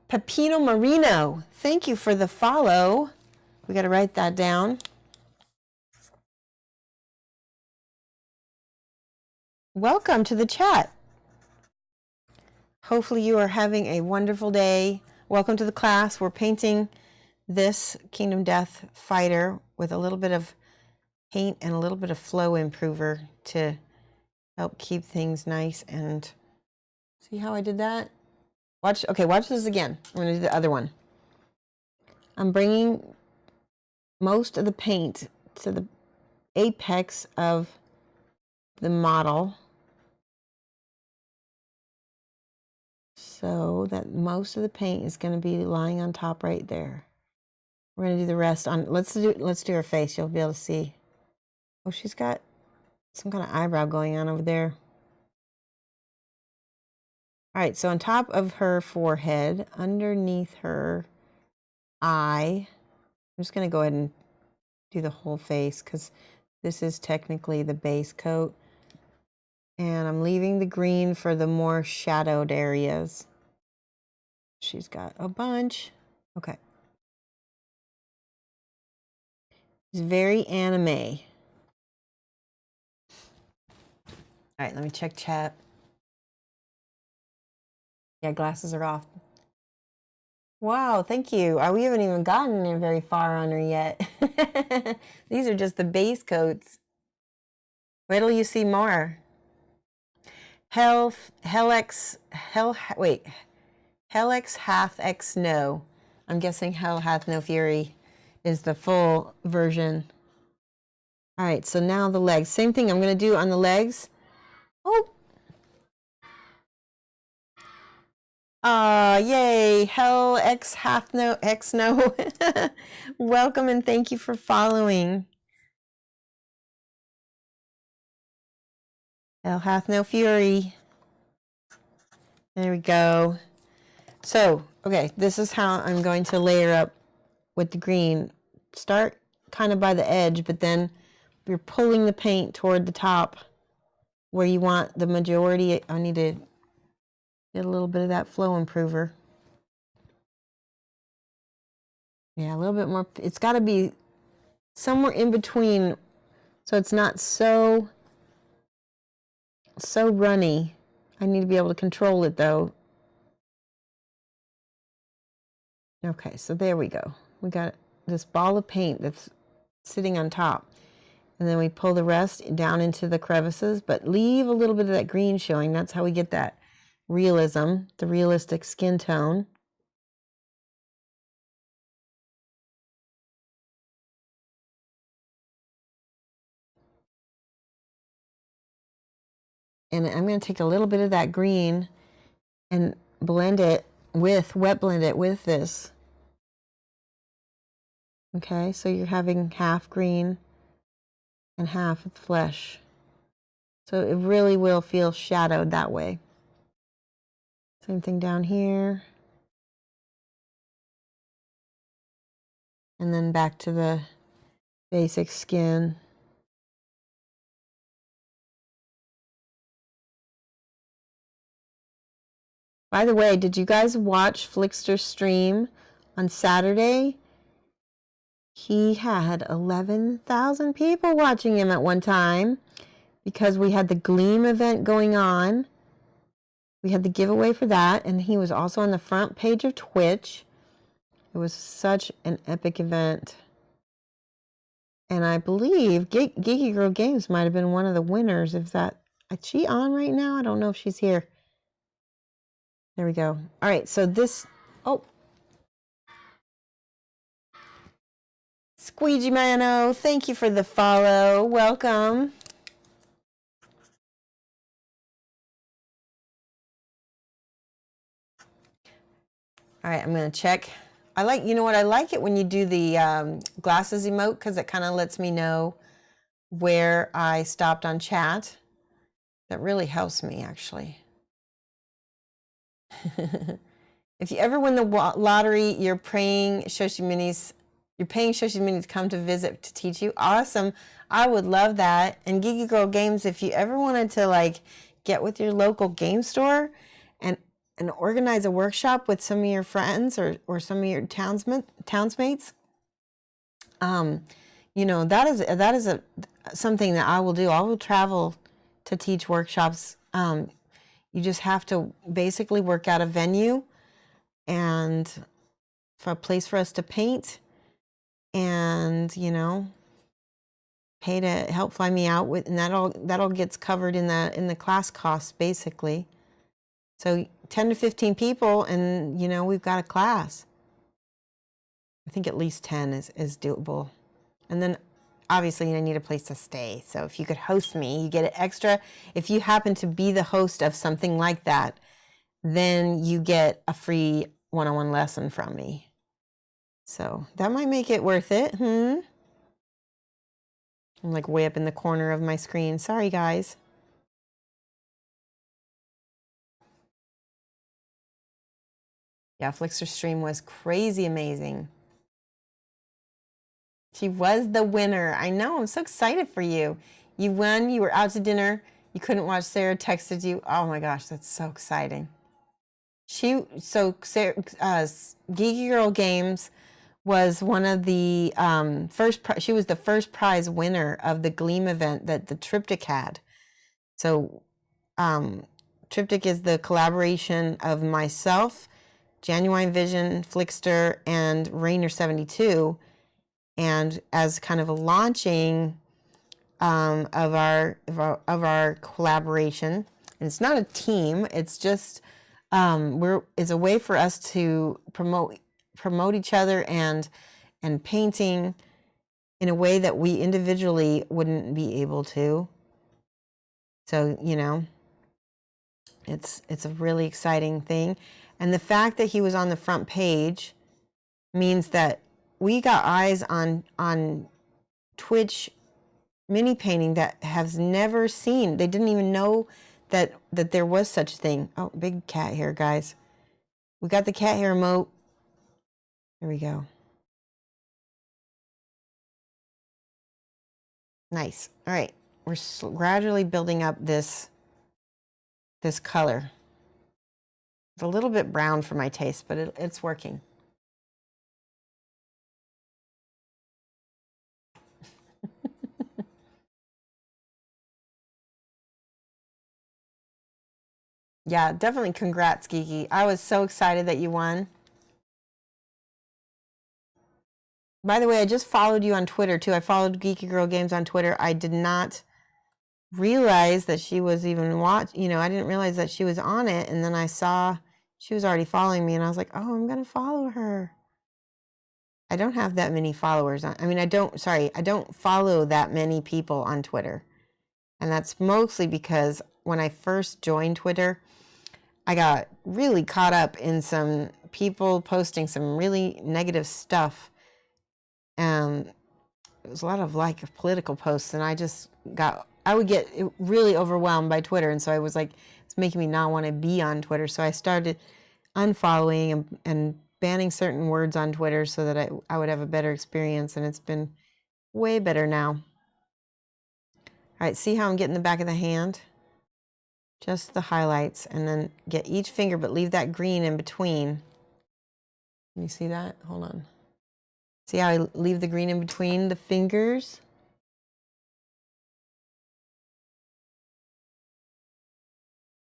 Pepino Marino, thank you for the follow. We got to write that down. Welcome to the chat. Hopefully you are having a wonderful day. Welcome to the class. We're painting this Kingdom Death fighter with a little bit of paint and a little bit of flow improver to help keep things nice. And see how I did that? Watch this again. I'm going to do the other one. I'm bringing most of the paint to the apex of the model so that most of the paint is going to be lying on top right there. We're going to do the rest on, let's do her face. You'll be able to see. Oh, she's got some kind of eyebrow going on over there. All right, so on top of her forehead, underneath her eye, I'm just going to go ahead and do the whole face because this is technically the base coat. And I'm leaving the green for the more shadowed areas. She's got a bunch. Okay. It's very anime. All right, let me check chat. Yeah, glasses are off. Wow, thank you. We haven't even gotten very far on her yet. These are just the base coats. Wait till you see more. Helix hath X no. I'm guessing Hell hath no fury is the full version. All right, so now the legs. Same thing I'm going to do on the legs. Oh. Yay. Hell X hath no X no. Welcome and thank you for following. Hell hath no fury. There we go. So, okay, this is how I'm going to layer up with the green. Start kind of by the edge, but then you're pulling the paint toward the top where you want the majority. I need to get a little bit of that flow improver. Yeah, a little bit more. It's got to be somewhere in between so it's not so runny. I need to be able to control it though. Okay, so there we go. We got this ball of paint that's sitting on top. And then we pull the rest down into the crevices, but leave a little bit of that green showing. That's how we get that realism, the realistic skin tone. And I'm going to take a little bit of that green and blend it with, wet blend it with this. Okay, so you're having half green and half flesh. So it really will feel shadowed that way. Same thing down here. And then back to the basic skin. By the way, did you guys watch Flickster's stream on Saturday? He had 11,000 people watching him at one time because we had the Gleam event going on. We had the giveaway for that, and he was also on the front page of Twitch. It was such an epic event. And I believe Geeky Girl Games might have been one of the winners. Is she on right now? I don't know if she's here. There we go. All right, so this, Squeegee Mano, thank you for the follow. Welcome. All right, I'm going to check. You know what? I like it when you do the glasses emote because it kind of lets me know where I stopped on chat. That really helps me, actually. If you ever win the lottery, you're paying Shoshie Minis to come to visit to teach you. Awesome. I would love that. And Geeky Girl Games, if you ever wanted to like get with your local game store and organize a workshop with some of your friends or some of your townsmates, you know, that is something that I will do. I will travel to teach workshops. You just have to basically work out a venue and for a place for us to paint, and you know, pay to help fly me out with, and that all gets covered in the class costs basically. So 10 to 15 people, and you know, we've got a class. I think at least 10 is doable. And then obviously I need a place to stay. So if you could host me, you get it extra. If you happen to be the host of something like that, then you get a free one-on-one lesson from me. So that might make it worth it. I'm like way up in the corner of my screen. Sorry, guys. Yeah, Flixer's stream was crazy amazing. She was the winner. I know. I'm so excited for you. You won. You were out to dinner. You couldn't watch. Sarah texted you. Oh my gosh, that's so exciting. Sarah, Geeky Girl Games was one of the she was the first prize winner of the Gleam event that the Triptych had. So Triptych is the collaboration of myself, Genuine Vision, Flixter, and Rainer72, and as kind of a launching of our collaboration. And it's not a team, it's just it's a way for us to promote each other and painting in a way that we individually wouldn't be able to. So, you know, it's a really exciting thing. And the fact that he was on the front page means that we got eyes on Twitch mini painting that has never seen. They didn't even know that there was such a thing. Oh, big cat hair, guys. We got the cat hair emote. There we go. Nice. All right. We're gradually building up this color. It's a little bit brown for my taste, but it's working. Yeah, definitely congrats, Geeky. I was so excited that you won. By the way, I just followed you on Twitter, too. I followed Geeky Girl Games on Twitter. I did not realize that she was even you know, I didn't realize that she was on it, and then I saw she was already following me, and I was like, oh, I'm going to follow her. I don't have that many followers. I don't follow that many people on Twitter. And that's mostly because when I first joined Twitter, I got really caught up in some people posting some really negative stuff. It was a lot of like political posts, and I would get really overwhelmed by Twitter. And so I was like, it's making me not want to be on Twitter. So I started unfollowing and banning certain words on Twitter so that I would have a better experience. And it's been way better now. All right, see how I'm getting the back of the hand? Just the highlights, and then get each finger, but leave that green in between. Can you see that? Hold on. See how I leave the green in between the fingers?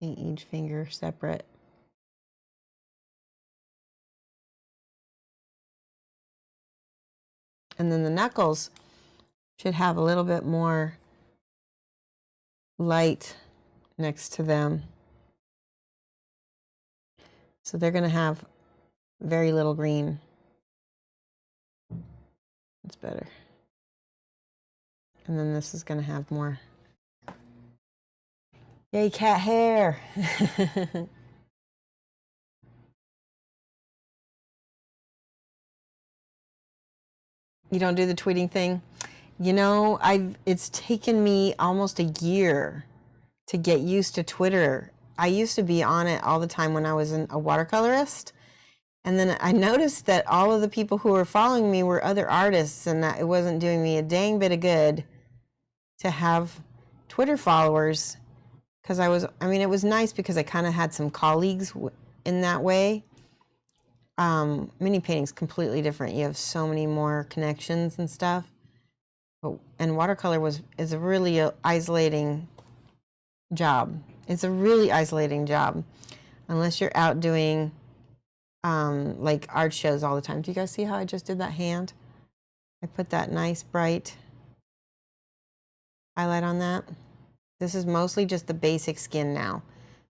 Each finger separate. And then the knuckles should have a little bit more light next to them. So they're going to have very little green. That's better. And then this is going to have more. Yay, cat hair. You don't do the tweeting thing? You know, it's taken me almost a year to get used to Twitter. I used to be on it all the time when I was a watercolorist, And then I noticed that all of the people who were following me were other artists, and that it wasn't doing me a dang bit of good to have Twitter followers, because I mean, it was nice because I kind of had some colleagues in that way. Mini painting's completely different. You have so many more connections and stuff. And watercolor is a really isolating job. It's a really isolating job, unless you're out doing like art shows all the time. Do you guys see how I just did that hand? I put that nice bright highlight on that. This is mostly just the basic skin now.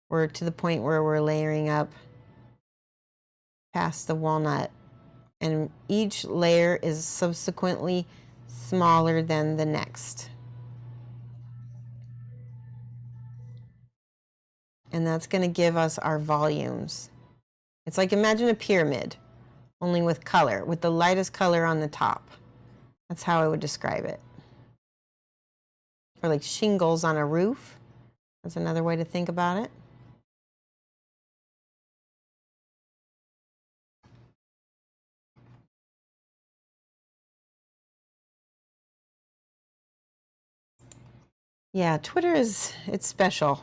We're to the point where we're layering up past the walnut, and each layer is subsequently smaller than the next. And that's going to give us our volumes. It's like, imagine a pyramid, only with color, with the lightest color on the top. That's how I would describe it. Or like shingles on a roof. That's another way to think about it. Yeah, Twitter it's special.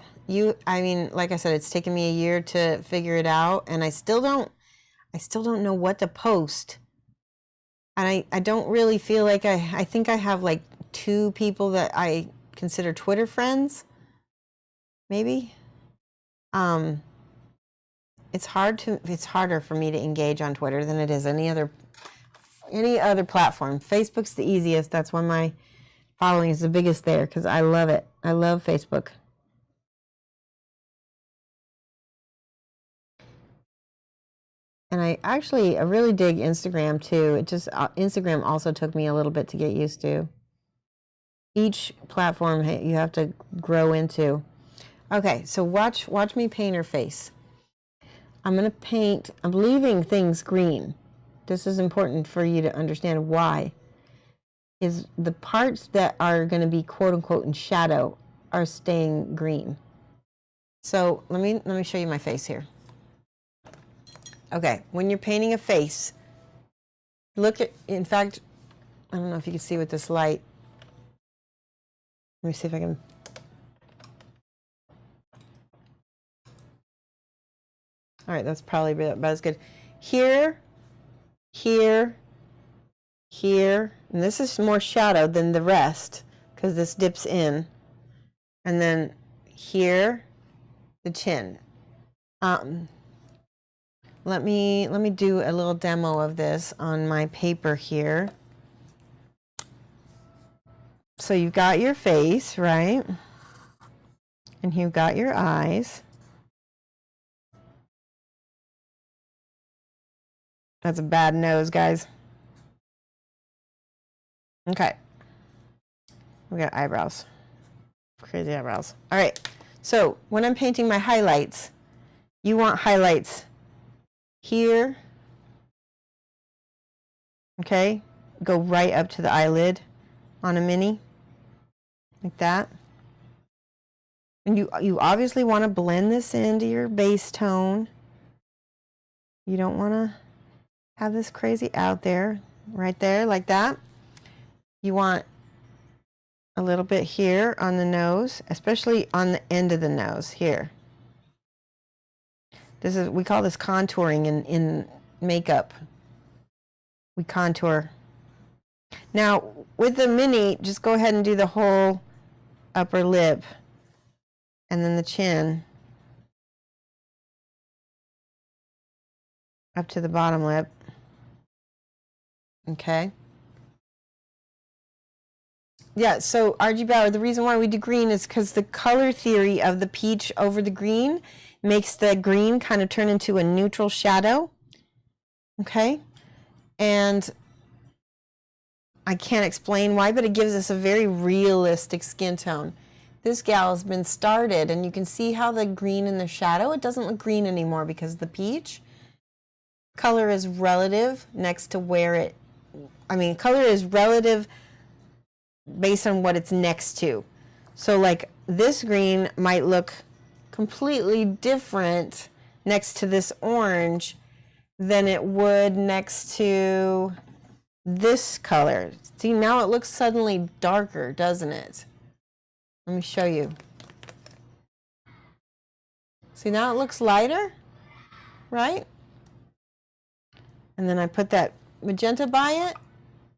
I mean, like I said, it's taken me a year to figure it out, and I still don't know what to post. And I don't really feel like I think I have like 2 people that I consider Twitter friends, maybe. It's harder for me to engage on Twitter than it is any other platform. Facebook's the easiest. That's when my following is the biggest there, because I love it. I love Facebook. And I really dig Instagram too. It just Instagram also took me a little bit to get used to. Each platform you have to grow into. Okay, so watch me paint her face. I'm leaving things green. This is important for you to understand why. Is the parts that are going to be quote unquote in shadow are staying green. So let me show you my face here. Okay, when you're painting a face, in fact, I don't know if you can see with this light. Let me see if I can. All right, that's probably about as good. Here, here, here, and this is more shadow than the rest because this dips in. And then here, the chin. Let me do a little demo of this on my paper here. So you've got your face, right? And you've got your eyes. That's a bad nose, guys. Okay. We got eyebrows. Crazy eyebrows. All right. So when I'm painting my highlights, you want highlights here. Okay. Go right up to the eyelid on a mini. Like that. And you obviously want to blend this into your base tone. You don't want to have this crazy out there, right there, like that. You want a little bit here on the nose, especially on the end of the nose here. We call this contouring in makeup. We contour. Now, with the mini, just go ahead and do the whole upper lip and then the chin up to the bottom lip. Okay. Yeah, so RG Bauer, the reason why we do green is because the color theory of the peach over the green makes the green kind of turn into a neutral shadow. Okay? And I can't explain why, but it gives us a very realistic skin tone. This gal has been started, and you can see how the green in the shadow, it doesn't look green anymore because the peach color is relative next to where color is relative based on what it's next to. So like this green might look completely different next to this orange than it would next to this color. See, now it looks suddenly darker, doesn't it? Let me show you. See, now it looks lighter, right? And then I put that magenta by it.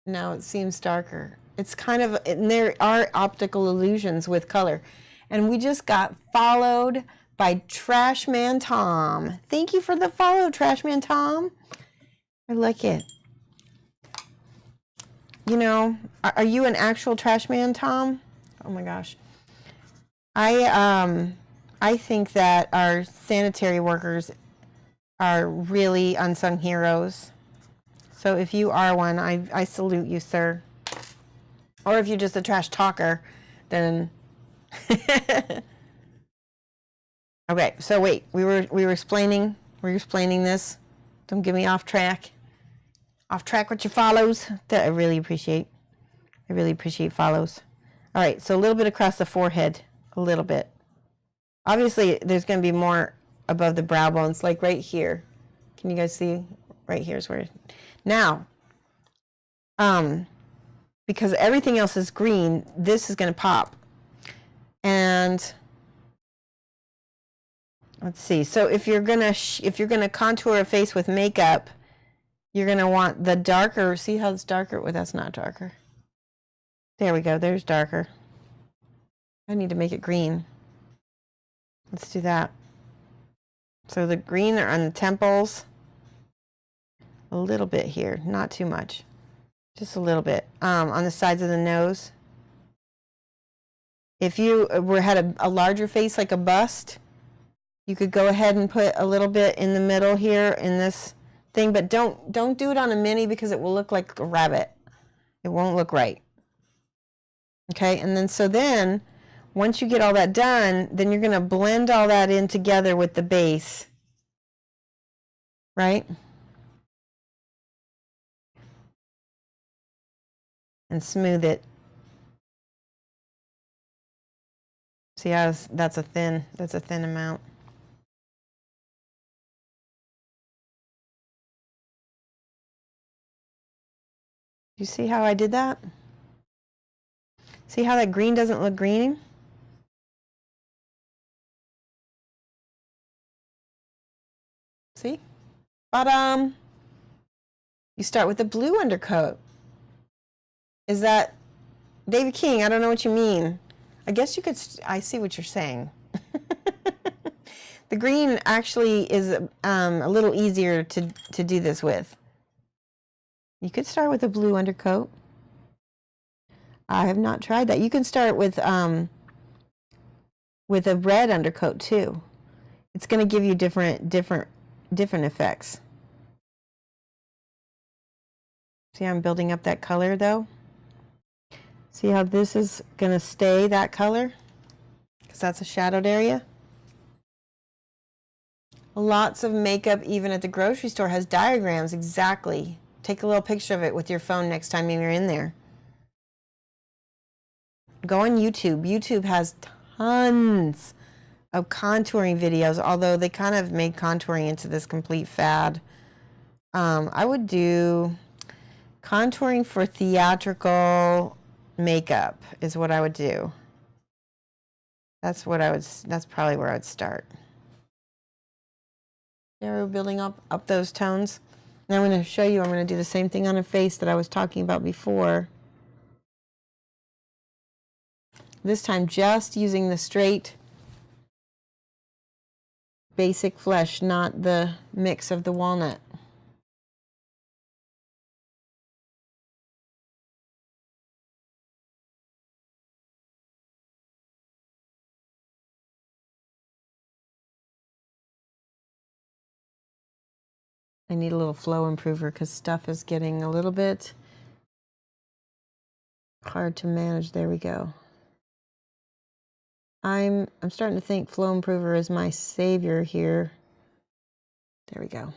Now it seems darker. It's kind of, and there are optical illusions with color. And we just got followed by Trashman Tom. Thank you for the follow, Trashman Tom. I like it. You know, are you an actual Trashman Tom? Oh my gosh. I think that our sanitary workers are really unsung heroes. So if you are one, I salute you, sir. Or if you're just a trash talker, then okay, so wait, we were explaining this. Don't get me off track. Off track with your follows. That I really appreciate. I really appreciate follows. All right, so a little bit across the forehead, a little bit. Obviously, there's going to be more above the brow bones, like right here. Can you guys see? Right here's where. Now, because everything else is green, this is going to pop. And let's see. So if you're gonna contour a face with makeup, you're gonna want the darker. See how it's darker? Well, that's not darker. There we go. There's darker. I need to make it green. Let's do that. So the green are on the temples. A little bit here, not too much. Just a little bit. On the sides of the nose. If you had a larger face like a bust, you could go ahead and put a little bit in the middle here in this thing, but don't do it on a mini because it will look like a rabbit. It won't look right. Okay, and then once you get all that done, then you're going to blend all that in together with the base. Right? And smooth it. See how that's a thin amount. You see how I did that? See how that green doesn't look green? See? But you start with the blue undercoat. Is that David King? I don't know what you mean. I guess you could. I see what you're saying. The green actually is a little easier to do this with. You could start with a blue undercoat. I have not tried that. You can start with a red undercoat too. It's going to give you different effects. See how I'm building up that color though? See how this is going to stay that color? Because that's a shadowed area. Lots of makeup, even at the grocery store, has diagrams exactly. Take a little picture of it with your phone next time you're in there. Go on YouTube. YouTube has tons of contouring videos, although they kind of made contouring into this complete fad. I would do contouring for theatrical makeup is what I would do. That's probably where I would start. There, we're building up those tones. And I'm going to show you, I'm going to do the same thing on a face that I was talking about before. This time just using the straight basic flesh, not the mix of the walnut. I need a little flow improver because stuff is getting a little bit hard to manage. There we go. I'm starting to think flow improver is my savior here. There we go.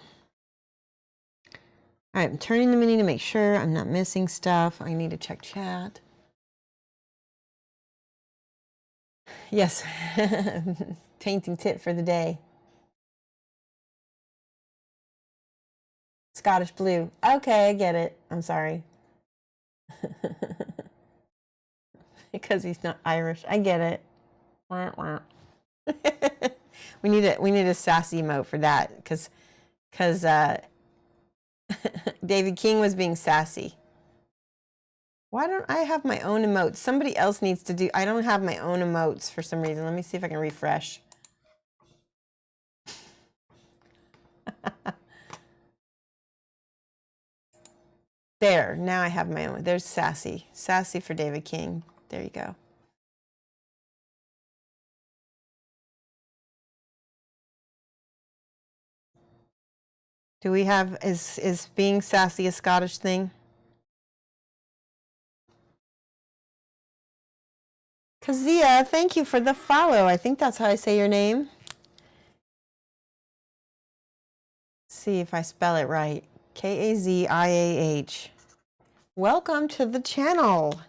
All right, I'm turning the mini to make sure I'm not missing stuff. I need to check chat. Yes, painting tip for the day. Scottish blue. Okay, I get it. I'm sorry. Because he's not Irish. I get it. Wah, wah. we need a sassy emote for that because David King was being sassy. Why don't I have my own emotes? Somebody else needs to do. I don't have my own emotes for some reason. Let me see if I can refresh. There, now I have my own. There's sassy. Sassy for David King. There you go. Do we have, is being sassy a Scottish thing? Kazia, thank you for the follow. I think that's how I say your name. See if I spell it right. Kaziah. Welcome to the channel.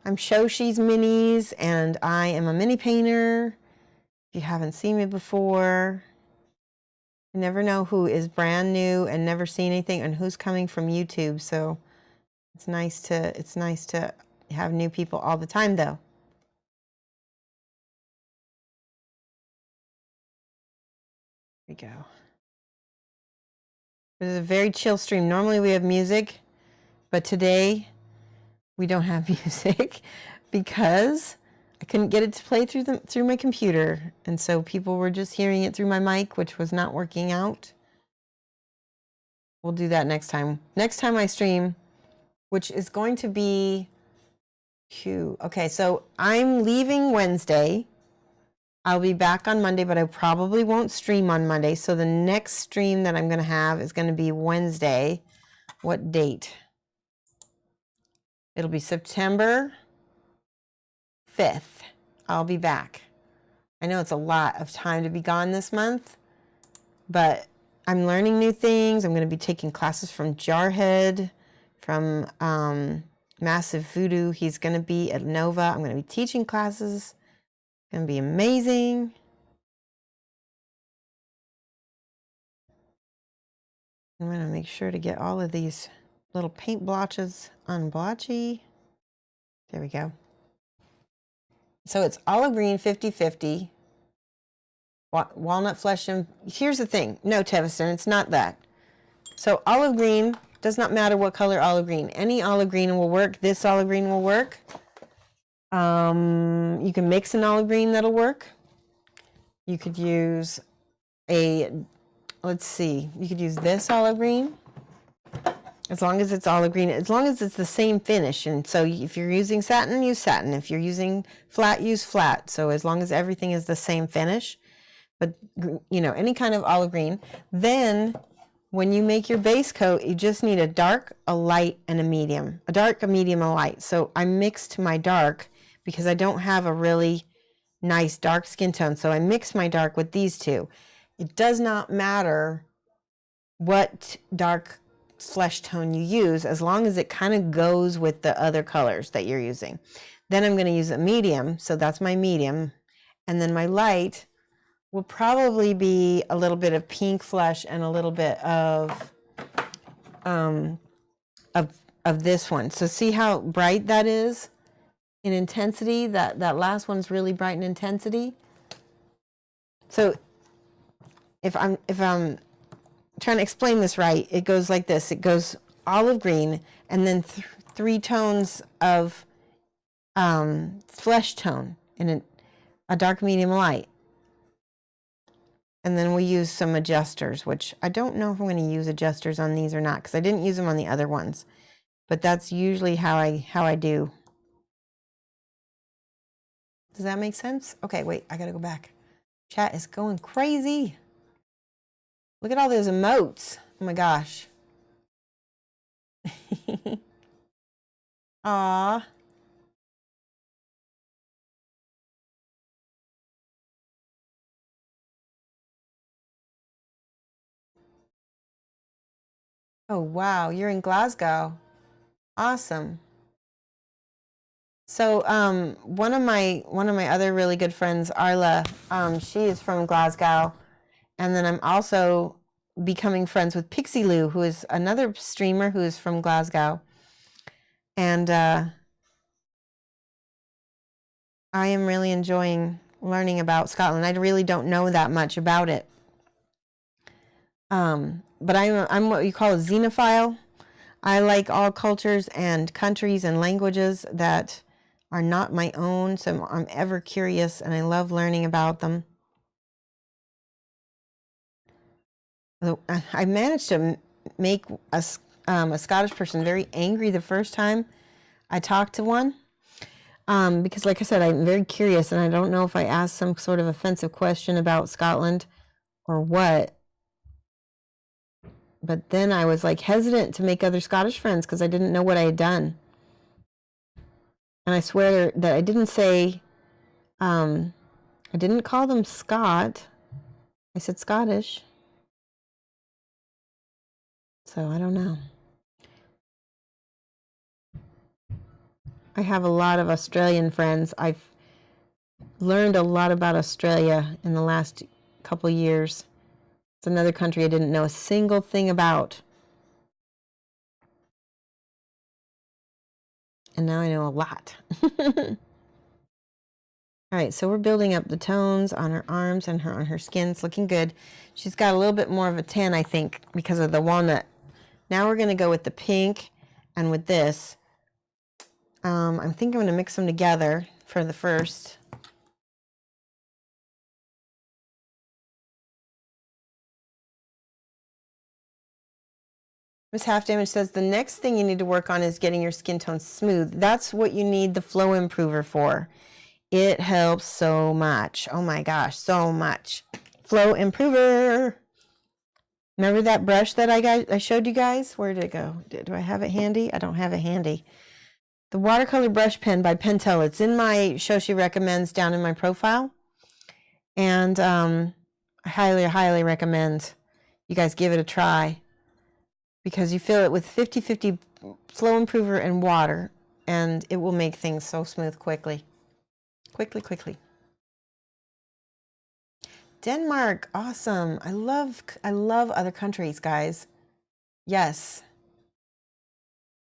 I'm Shoshie's Minis, and I am a mini painter. If you haven't seen me before, you never know who is brand new and never seen anything and who's coming from YouTube. So it's nice to have new people all the time, though. Here we go. This is a very chill stream. Normally we have music, but today we don't have music because I couldn't get it to play through my computer, and so people were just hearing it through my mic, which was not working out. We'll do that next time. Next time I stream, which is going to be okay, so I'm leaving Wednesday. I'll be back on Monday, but I probably won't stream on Monday. So the next stream that I'm going to have is going to be Wednesday. What date? It'll be September 5th. I'll be back. I know it's a lot of time to be gone this month, but I'm learning new things. I'm going to be taking classes from Jarhead, from Massive Voodoo. He's going to be at Nova. I'm going to be teaching classes. It's going to be amazing. I'm going to make sure to get all of these little paint blotches unblotchy. There we go. So it's olive green 50-50. Walnut flesh and here's the thing. No, Tevison, it's not that. So olive green, does not matter what color olive green. Any olive green will work. This olive green will work. You can mix an olive green that'll work. You could use let's see, you could use this olive green. As long as it's olive green, as long as it's the same finish. And so if you're using satin, use satin. If you're using flat, use flat. So as long as everything is the same finish, but you know, any kind of olive green. Then when you make your base coat, you just need a dark, a light, and a medium. A dark, a medium, a light. So I mixed my dark because I don't have a really nice dark skin tone. So I mixed my dark with these two. It does not matter what dark flesh tone you use, as long as it kind of goes with the other colors that you're using. Then I'm going to use a medium, so that's my medium, and then my light will probably be a little bit of pink flesh and a little bit of this one. So see how bright that is in intensity? That last one's really bright in intensity. So if I'm trying to explain this right, it goes like this. It goes olive green and then three tones of flesh tone in a dark, medium, light. And then we use some adjusters, which I don't know if I'm going to use adjusters on these or not because I didn't use them on the other ones. But that's usually how I do. Does that make sense? Okay, wait, I got to go back. Chat is going crazy. Look at all those emotes. Oh my gosh. Aw. Oh wow, you're in Glasgow. Awesome. So one of my other really good friends, Arla, she is from Glasgow. And then I'm also becoming friends with Pixie Lou, who is another streamer who is from Glasgow. And I am really enjoying learning about Scotland. I really don't know that much about it. But I'm what you call a xenophile. I like all cultures and countries and languages that are not my own, so I'm ever curious and I love learning about them. I managed to make a Scottish person very angry the first time I talked to one, because like I said, I'm very curious and I don't know if I asked some sort of offensive question about Scotland or what. But then I was like hesitant to make other Scottish friends because I didn't know what I had done. And I swear that I didn't say, I didn't call them Scot. I said Scottish. So I don't know. I have a lot of Australian friends. I've learned a lot about Australia in the last couple years. It's another country I didn't know a single thing about. And now I know a lot. All right, so we're building up the tones on her arms and on her skin. It's looking good. She's got a little bit more of a tan, I think, because of the walnut. Now we're going to go with the pink and with this. I think I'm going to mix them together for the first. Miss Half Damage says the next thing you need to work on is getting your skin tone smooth. That's what you need the Flow Improver for. It helps so much. Oh my gosh, so much. Flow Improver. Remember that brush that I showed you guys? Where did it go? Do I have it handy? I don't have it handy. The watercolor brush pen by Pentel. It's in my Shoshie Recommends down in my profile. And I highly, highly recommend you guys give it a try. Because you fill it with 50-50 Flow Improver and water. And it will make things so smooth quickly. Quickly. Denmark, awesome. I love other countries, guys. Yes.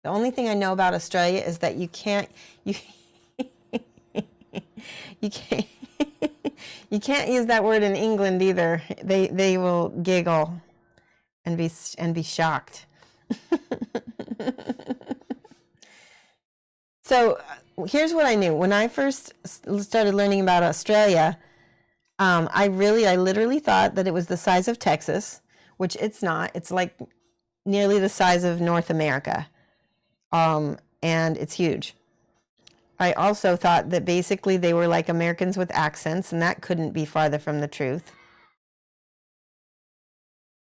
The only thing I know about Australia is that you can't you can't you can't use that word in England either. They will giggle and be shocked. So here's what I knew when I first started learning about Australia. I literally thought that it was the size of Texas, which it's not. It's like nearly the size of North America, and it's huge. I also thought that basically they were like Americans with accents, and that couldn't be farther from the truth.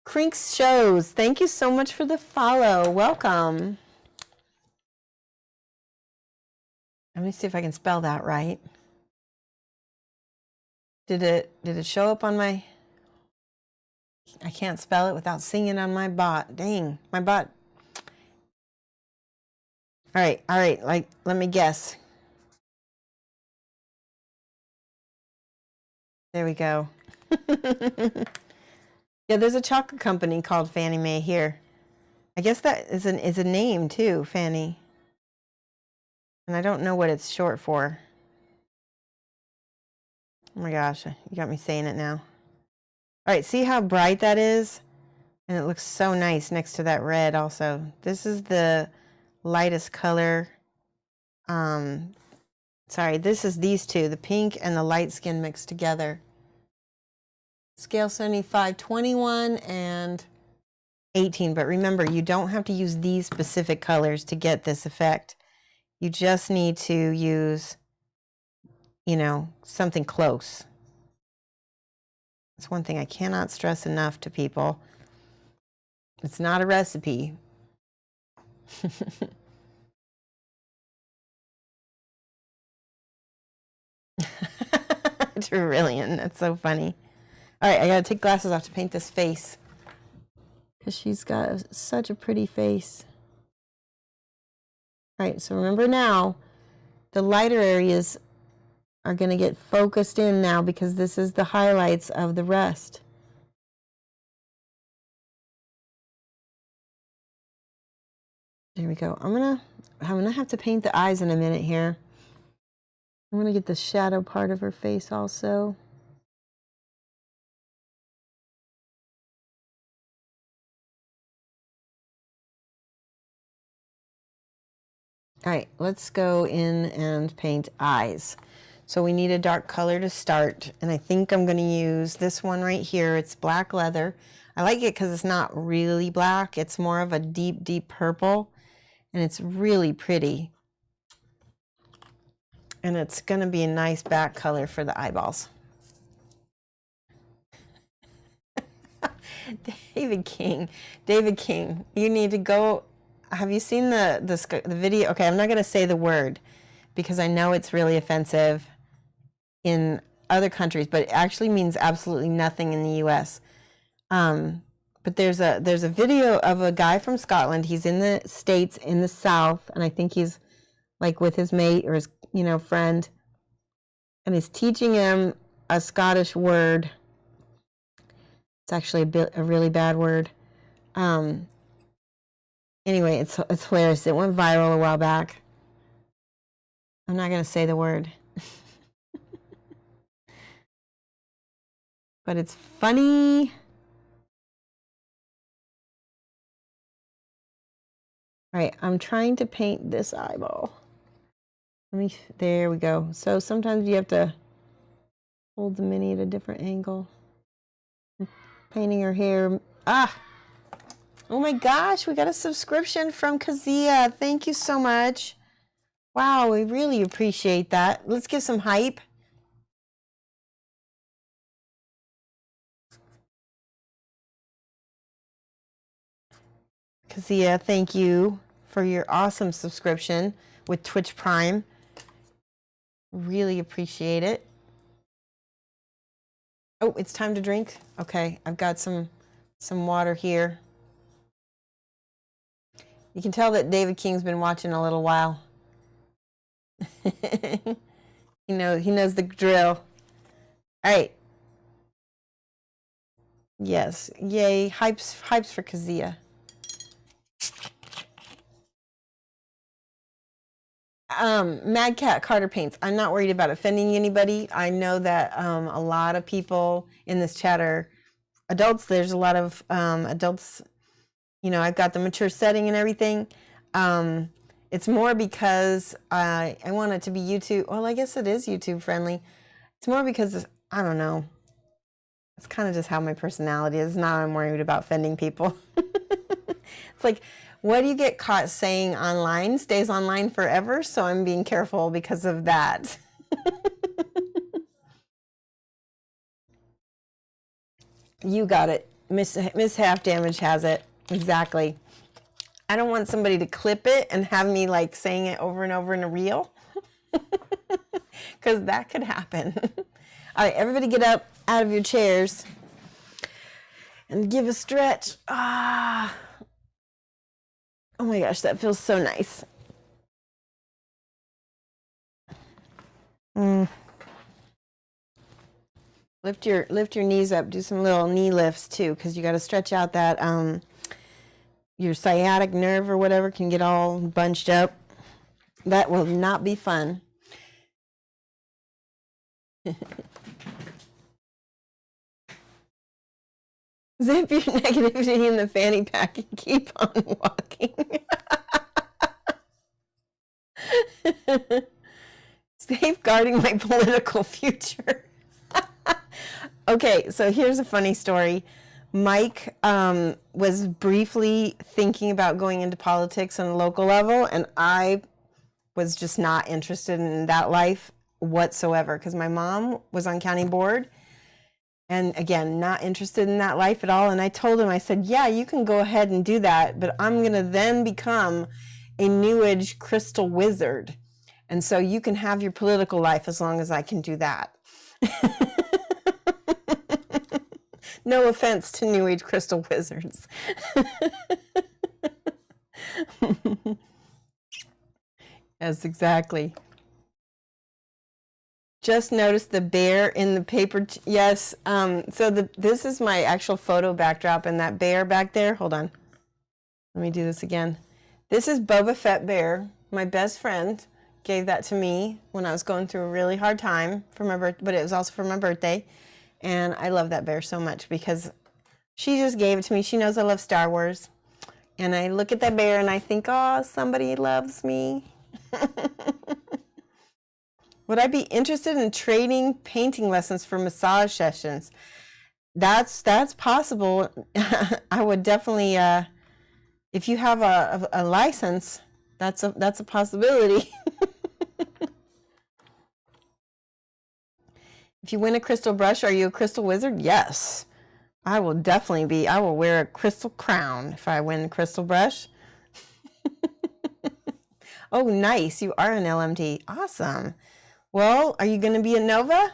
Crinks Shows, thank you so much for the follow. Welcome. Let me see if I can spell that right. Did it show up on my... I can't spell it without seeing it on my bot. Dang, my bot. All right, like, let me guess. There we go. Yeah, there's a chocolate company called Fannie Mae here. I guess that is a name too, Fannie. And I don't know what it's short for. Oh my gosh, you got me saying it now. All right, see how bright that is? And it looks so nice next to that red also. This is the lightest color. Sorry, this is these two, the pink and the light skin mixed together. Scale 75, 21, and 18. But remember, you don't have to use these specific colors to get this effect. You just need to use, you know, something close. That's one thing I cannot stress enough to people. It's not a recipe. Trillion, that's so funny. All right, I gotta take glasses off to paint this face because she's got such a pretty face. All right, so remember now, the lighter areas are gonna get focused in now because this is the highlights of the rest. There we go. I'm gonna have to paint the eyes in a minute here. I'm gonna get the shadow part of her face also. All right, let's go in and paint eyes. So we need a dark color to start, and I think I'm gonna use this one right here. It's black leather. I like it because it's not really black. It's more of a deep, deep purple, and it's really pretty. And it's gonna be a nice back color for the eyeballs. David King, you need to go. Have you seen the video? Okay, I'm not gonna say the word because I know it's really offensive in other countries, but it actually means absolutely nothing in the U.S. But there's a video of a guy from Scotland. He's in the States in the South, and I think he's like with his mate or his friend, and he's teaching him a Scottish word. It's actually a really bad word. Anyway, it's hilarious. It went viral a while back. I'm not gonna say the word. But it's funny. All right, I'm trying to paint this eyeball. There we go. So sometimes you have to hold the mini at a different angle. I'm painting her hair. Oh my gosh, we got a subscription from Kazia. Thank you so much. Wow, we really appreciate that. Let's give some hype. Kazia, thank you for your awesome subscription with Twitch Prime. Really appreciate it. Oh, it's time to drink? Okay, I've got some water here. You can tell that David King's been watching a little while. He knows the drill. All right. Yes, yay, hypes for Kazia. Mad Cat Carter paints. I'm not worried about offending anybody. I know that a lot of people in this chat are adults. There's a lot of adults. I've got the mature setting and everything. It's more because I want it to be YouTube. Well, I guess it is YouTube friendly. It's more because, I don't know. It's kind of just how my personality is. Now I'm worried about offending people. It's like, what do you get caught saying online stays online forever, so I'm being careful because of that. You got it. Miss Half Damage has it. Exactly. I don't want somebody to clip it and have me like saying it over and over in a reel. Because that could happen. All right, everybody get up out of your chairs and give a stretch. Oh my gosh, that feels so nice. Lift your knees up. Do some little knee lifts too, because you got to stretch out that your sciatic nerve or whatever can get all bunched up. That will not be fun. Zip your negativity in the fanny pack and keep on walking. Safeguarding my political future. Okay, so here's a funny story. Mike was briefly thinking about going into politics on a local level, and I was just not interested in that life whatsoever because my mom was on county board. And again, not interested in that life at all. And I told him, I said, yeah, you can go ahead and do that, but I'm going to then become a New Age crystal wizard. And so you can have your political life as long as I can do that. No offense to New Age crystal wizards. Yes, exactly. Just noticed the bear in the paper. Yes. So this is my actual photo backdrop, and that bear back there. Hold on. Let me do this again. This is Boba Fett Bear. My best friend gave that to me when I was going through a really hard time for my birthday, but it was also for my birthday. And I love that bear so much because she just gave it to me. She knows I love Star Wars. And I look at that bear and I think, oh, somebody loves me. Would I be interested in trading painting lessons for massage sessions? That's possible. I would definitely, if you have a license, that's a possibility. If you win a crystal brush, are you a crystal wizard? Yes. I will definitely be. I will wear a crystal crown if I win the crystal brush. Oh, nice. You are an LMD. Awesome. Well, are you going to be a Nova?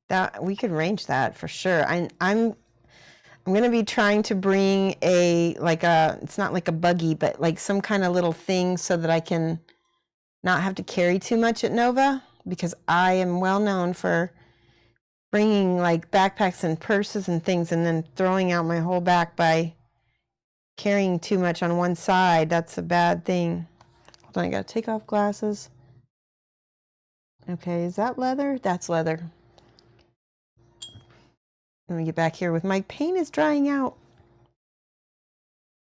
That we could arrange that for sure. I'm going to be trying to bring it's not like a buggy, but like some kind of little thing so that I can not have to carry too much at Nova, because I am well known for bringing like backpacks and purses and things and then throwing out my whole back by carrying too much on one side. That's a bad thing. Hold on, I gotta take off glasses. Okay, is that leather? That's leather. Let me get back here with my paint is drying out.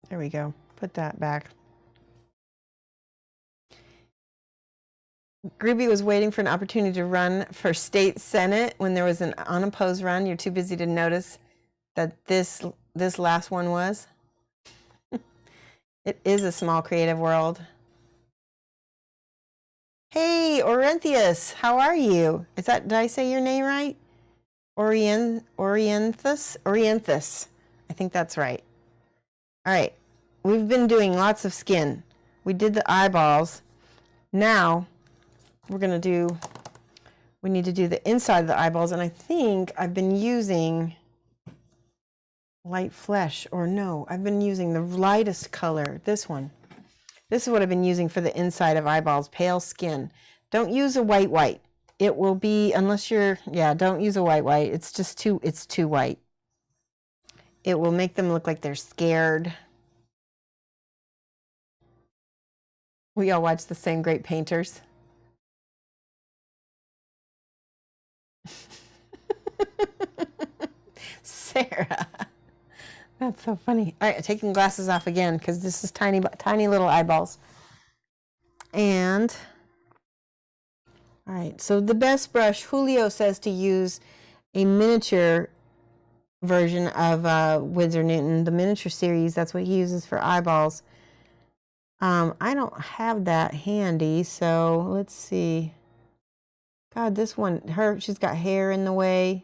There we go. Put that back. Groovy was waiting for an opportunity to run for state senate when there was an unopposed run. You're too busy to notice that this last one was. It is a small creative world. Hey, Orenthius, how are you? Did I say your name right? Orienthus? I think that's right. All right, we've been doing lots of skin. We did the eyeballs. Now, we need to do the inside of the eyeballs, and I think I've been using light flesh, or no, I've been using the lightest color, this one. This is what I've been using for the inside of eyeballs, pale skin. Don't use a white. It will be, unless you're, don't use a white. It's just it's too white. It will make them look like they're scared. We all watch the same great painters. Sarah. That's so funny. All right, I'm taking glasses off again because this is tiny little eyeballs. And, all right, so the best brush, Julio says to use a miniature version of Winsor Newton, the miniature series. That's what he uses for eyeballs. I don't have that handy, so let's see. God, this one, she's got hair in the way.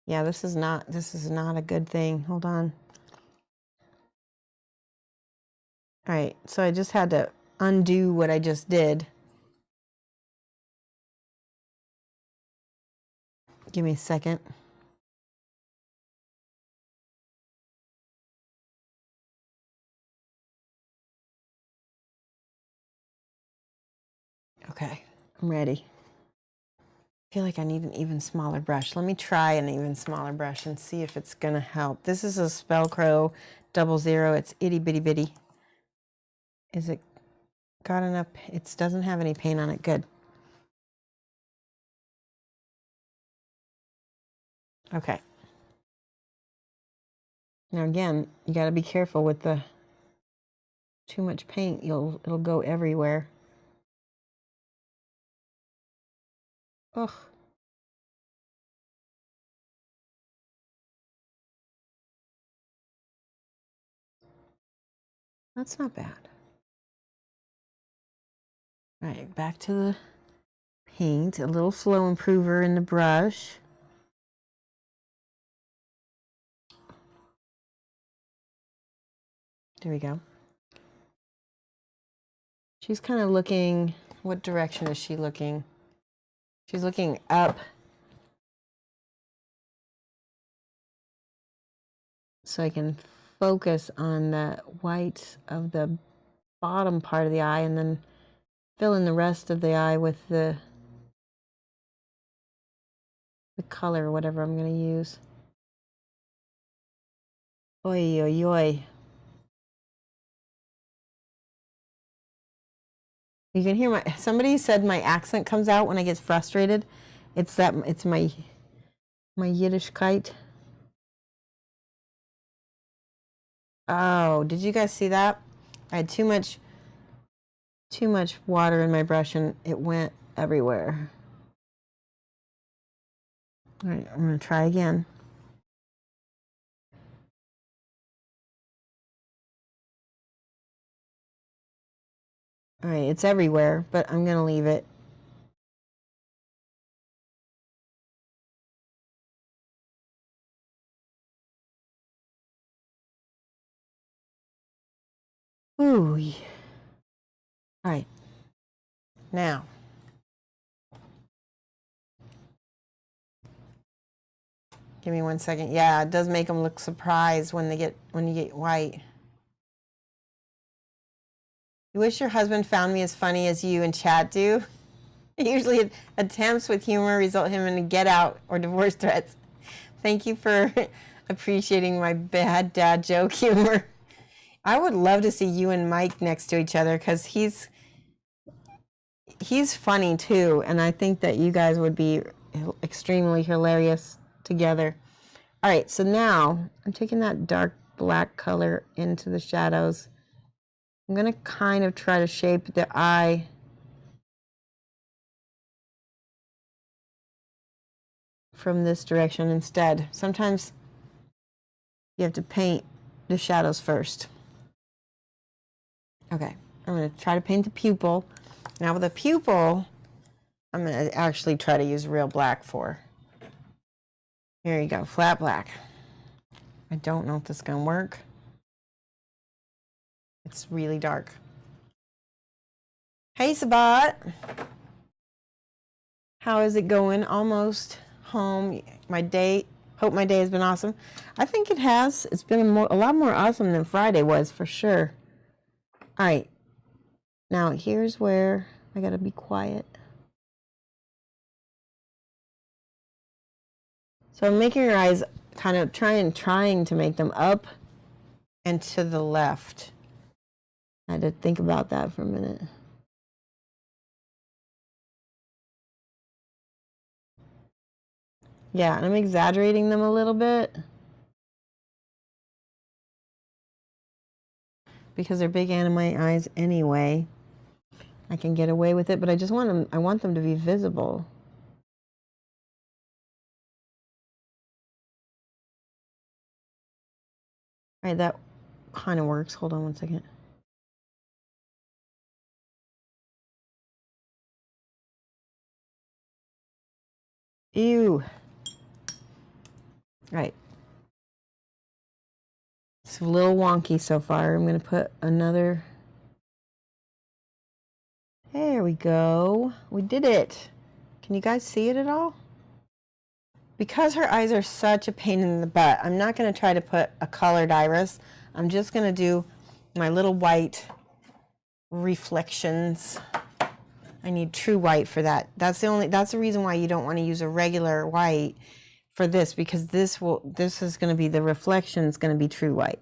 Yeah, this is not a good thing. Hold on. All right, so I just had to undo what I just did. Give me a second. Okay, I'm ready. I feel like I need an even smaller brush. Let me try an even smaller brush and see if it's gonna help. This is a Spellcrow 00. It's itty bitty bitty. Is it got enough? It doesn't have any paint on it. Good. Okay. Now again, you got to be careful with the too much paint. It'll go everywhere. Ugh. That's not bad. All right, back to the paint. A little flow improver in the brush. There we go. She's kind of looking, what direction is she looking? She's looking up. So I can focus on the white of the bottom part of the eye and then fill in the rest of the eye with the color, whatever I'm going to use. Oi, oi, oi. You can hear somebody said my accent comes out when I get frustrated. It's my Yiddishkeit. Oh, did you guys see that? I had too much water in my brush and it went everywhere. All right, I'm gonna try again. All right, it's everywhere, but I'm gonna leave it. Ooh. All right. Now. Give me 1 second. Yeah, it does make them look surprised when you get white. You wish your husband found me as funny as you and Chad do. Usually attempts with humor result him in a get out or divorce threats. Thank you for appreciating my bad dad joke humor. I would love to see you and Mike next to each other because he's funny too, and I think that you guys would be extremely hilarious together. All right, so now I'm taking that dark black color into the shadows. I'm going to kind of try to shape the eye from this direction instead. Sometimes you have to paint the shadows first. Okay, I'm going to try to paint the pupil. Now with the pupil, I'm going to actually try to use real black for. Here you go, flat black. I don't know if this is going to work. It's really dark. Hey, Sabat. How is it going? Almost home. Hope my day has been awesome. I think it has. It's been a lot more awesome than Friday was, for sure. All right. Now, here's where I got to be quiet. So I'm making your eyes kind of trying to make them up and to the left. I had to think about that for a minute. Yeah, and I'm exaggerating them a little bit because they're big anime eyes anyway. I can get away with it, but I want them to be visible. All right, that kind of works. Hold on 1 second. Ew. All right. It's a little wonky so far. I'm going to put another. There we go. We did it. Can you guys see it at all? Because her eyes are such a pain in the butt, I'm not going to try to put a colored iris. I'm just going to do my little white reflections. I need true white for that. That's the reason why you don't want to use a regular white for this, because this is going to be the reflection's going to be true white.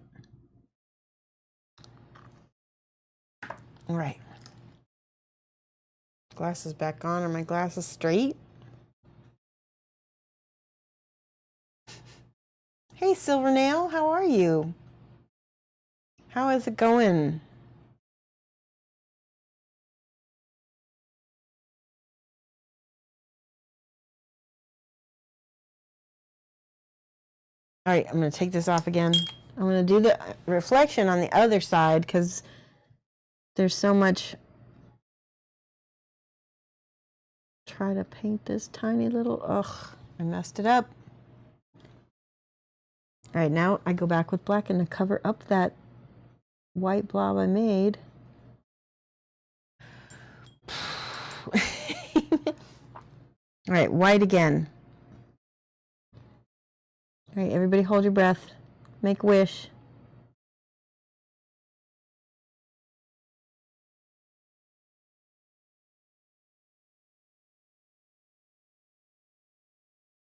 All right. Glasses back on. Are my glasses straight? Hey, Silvernail, how are you? How is it going? All right, I'm going to take this off again. I'm going to do the reflection on the other side because there's so much. Try to paint this tiny little. Ugh, I messed it up. All right, now I go back with black and to cover up that white blob I made. All right, white again. All right, everybody hold your breath. Make a wish.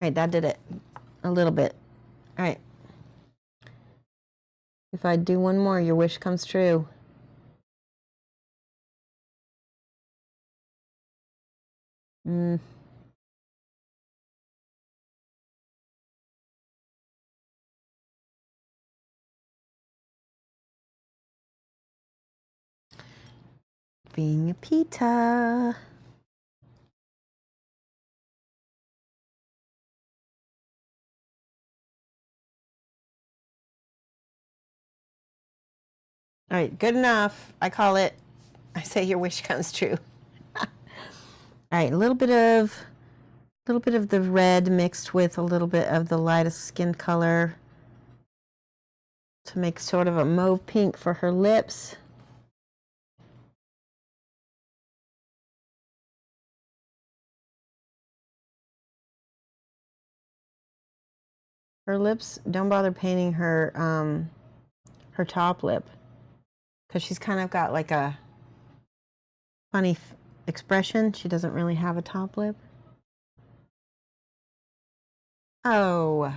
All right, that did it. A little bit. All right. If I do one more, your wish comes true. Being a pita. All right, good enough. I call it. I say your wish comes true. All right, a little bit of the red mixed with a little bit of the lightest skin color to make sort of a mauve pink for her lips. Her lips, don't bother painting her her top lip, because she's kind of got like a funny expression. She doesn't really have a top lip. Oh,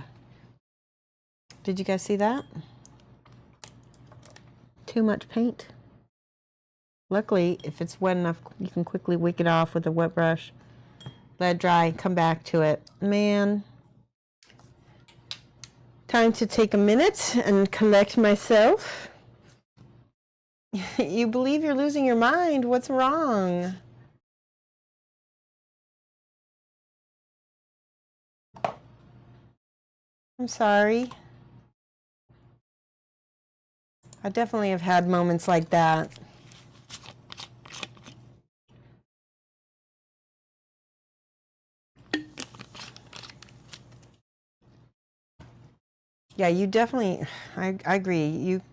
did you guys see that? Too much paint. Luckily, if it's wet enough, you can quickly wick it off with a wet brush. Let it dry, come back to it. Man. Time to take a minute and collect myself. You believe you're losing your mind. What's wrong? I'm sorry. I definitely have had moments like that. Yeah, you definitely, I agree. You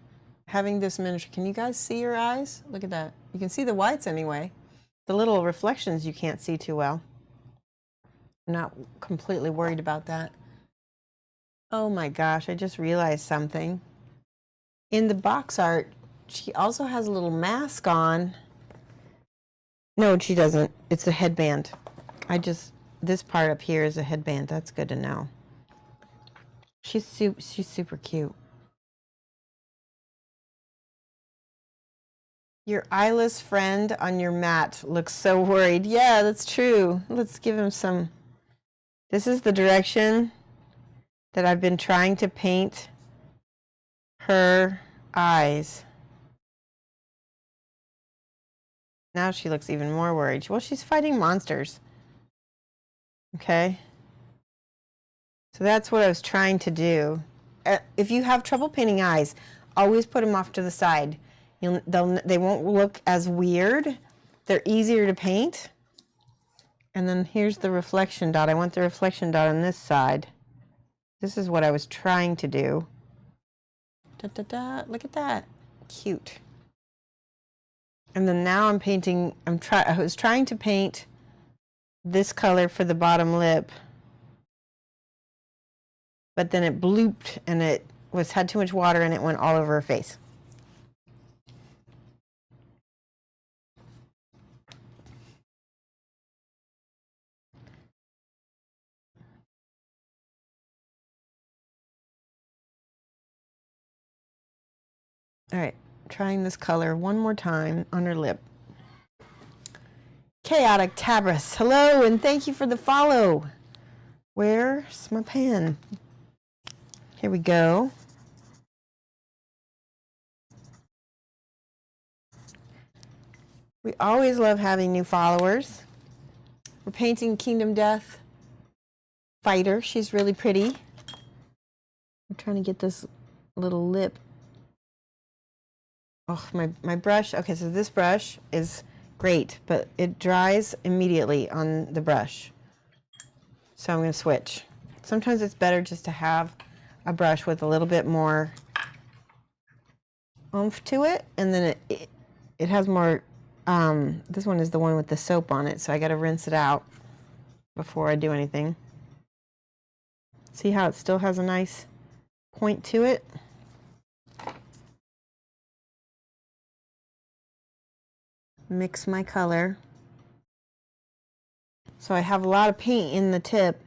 having this miniature, can you guys see your eyes? Look at that. You can see the whites anyway. The little reflections you can't see too well. I'm not completely worried about that. Oh my gosh, I just realized something. In the box art, she also has a little mask on. No, she doesn't. It's a headband. This part up here is a headband. That's good to know. She's super cute. Your eyeless friend on your mat looks so worried. Yeah, that's true. Let's give him some. This is the direction that I've been trying to paint her eyes. Now she looks even more worried. Well, she's fighting monsters. Okay. So that's what I was trying to do. If you have trouble painting eyes, always put them off to the side. They won't look as weird. They're easier to paint. And then here's the reflection dot. I want the reflection dot on this side. This is what I was trying to do. Da, da, da. Look at that. Cute. And then now I'm painting, I was trying to paint this color for the bottom lip, but then it blooped and it had too much water and it went all over her face. All right, trying this color one more time on her lip. Chaotic Tabris, hello and thank you for the follow. Where's my pen? Here we go. We always love having new followers. We're painting Kingdom Death Fighter. She's really pretty. I'm trying to get this little lip. Oh, my brush. Okay, so this brush is great, but it dries immediately on the brush. So I'm going to switch. Sometimes it's better just to have a brush with a little bit more oomph to it, and then it has more. This one is the one with the soap on it, so I got to rinse it out before I do anything. See how it still has a nice point to it? Mix my color. So I have a lot of paint in the tip,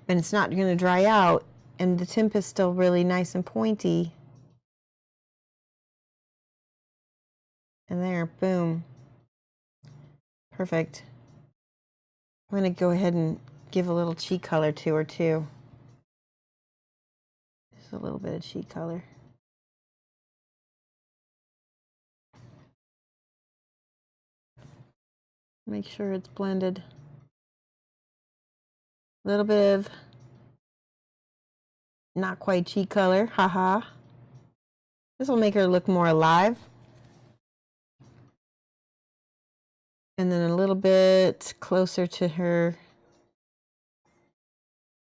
and it's not going to dry out, and the tip is still really nice and pointy. And there, boom. Perfect. I'm going to go ahead and give a little cheek color to her too. Just a little bit of cheek color. Make sure it's blended. A little bit of not quite cheek color, haha. This will make her look more alive. And then a little bit closer to her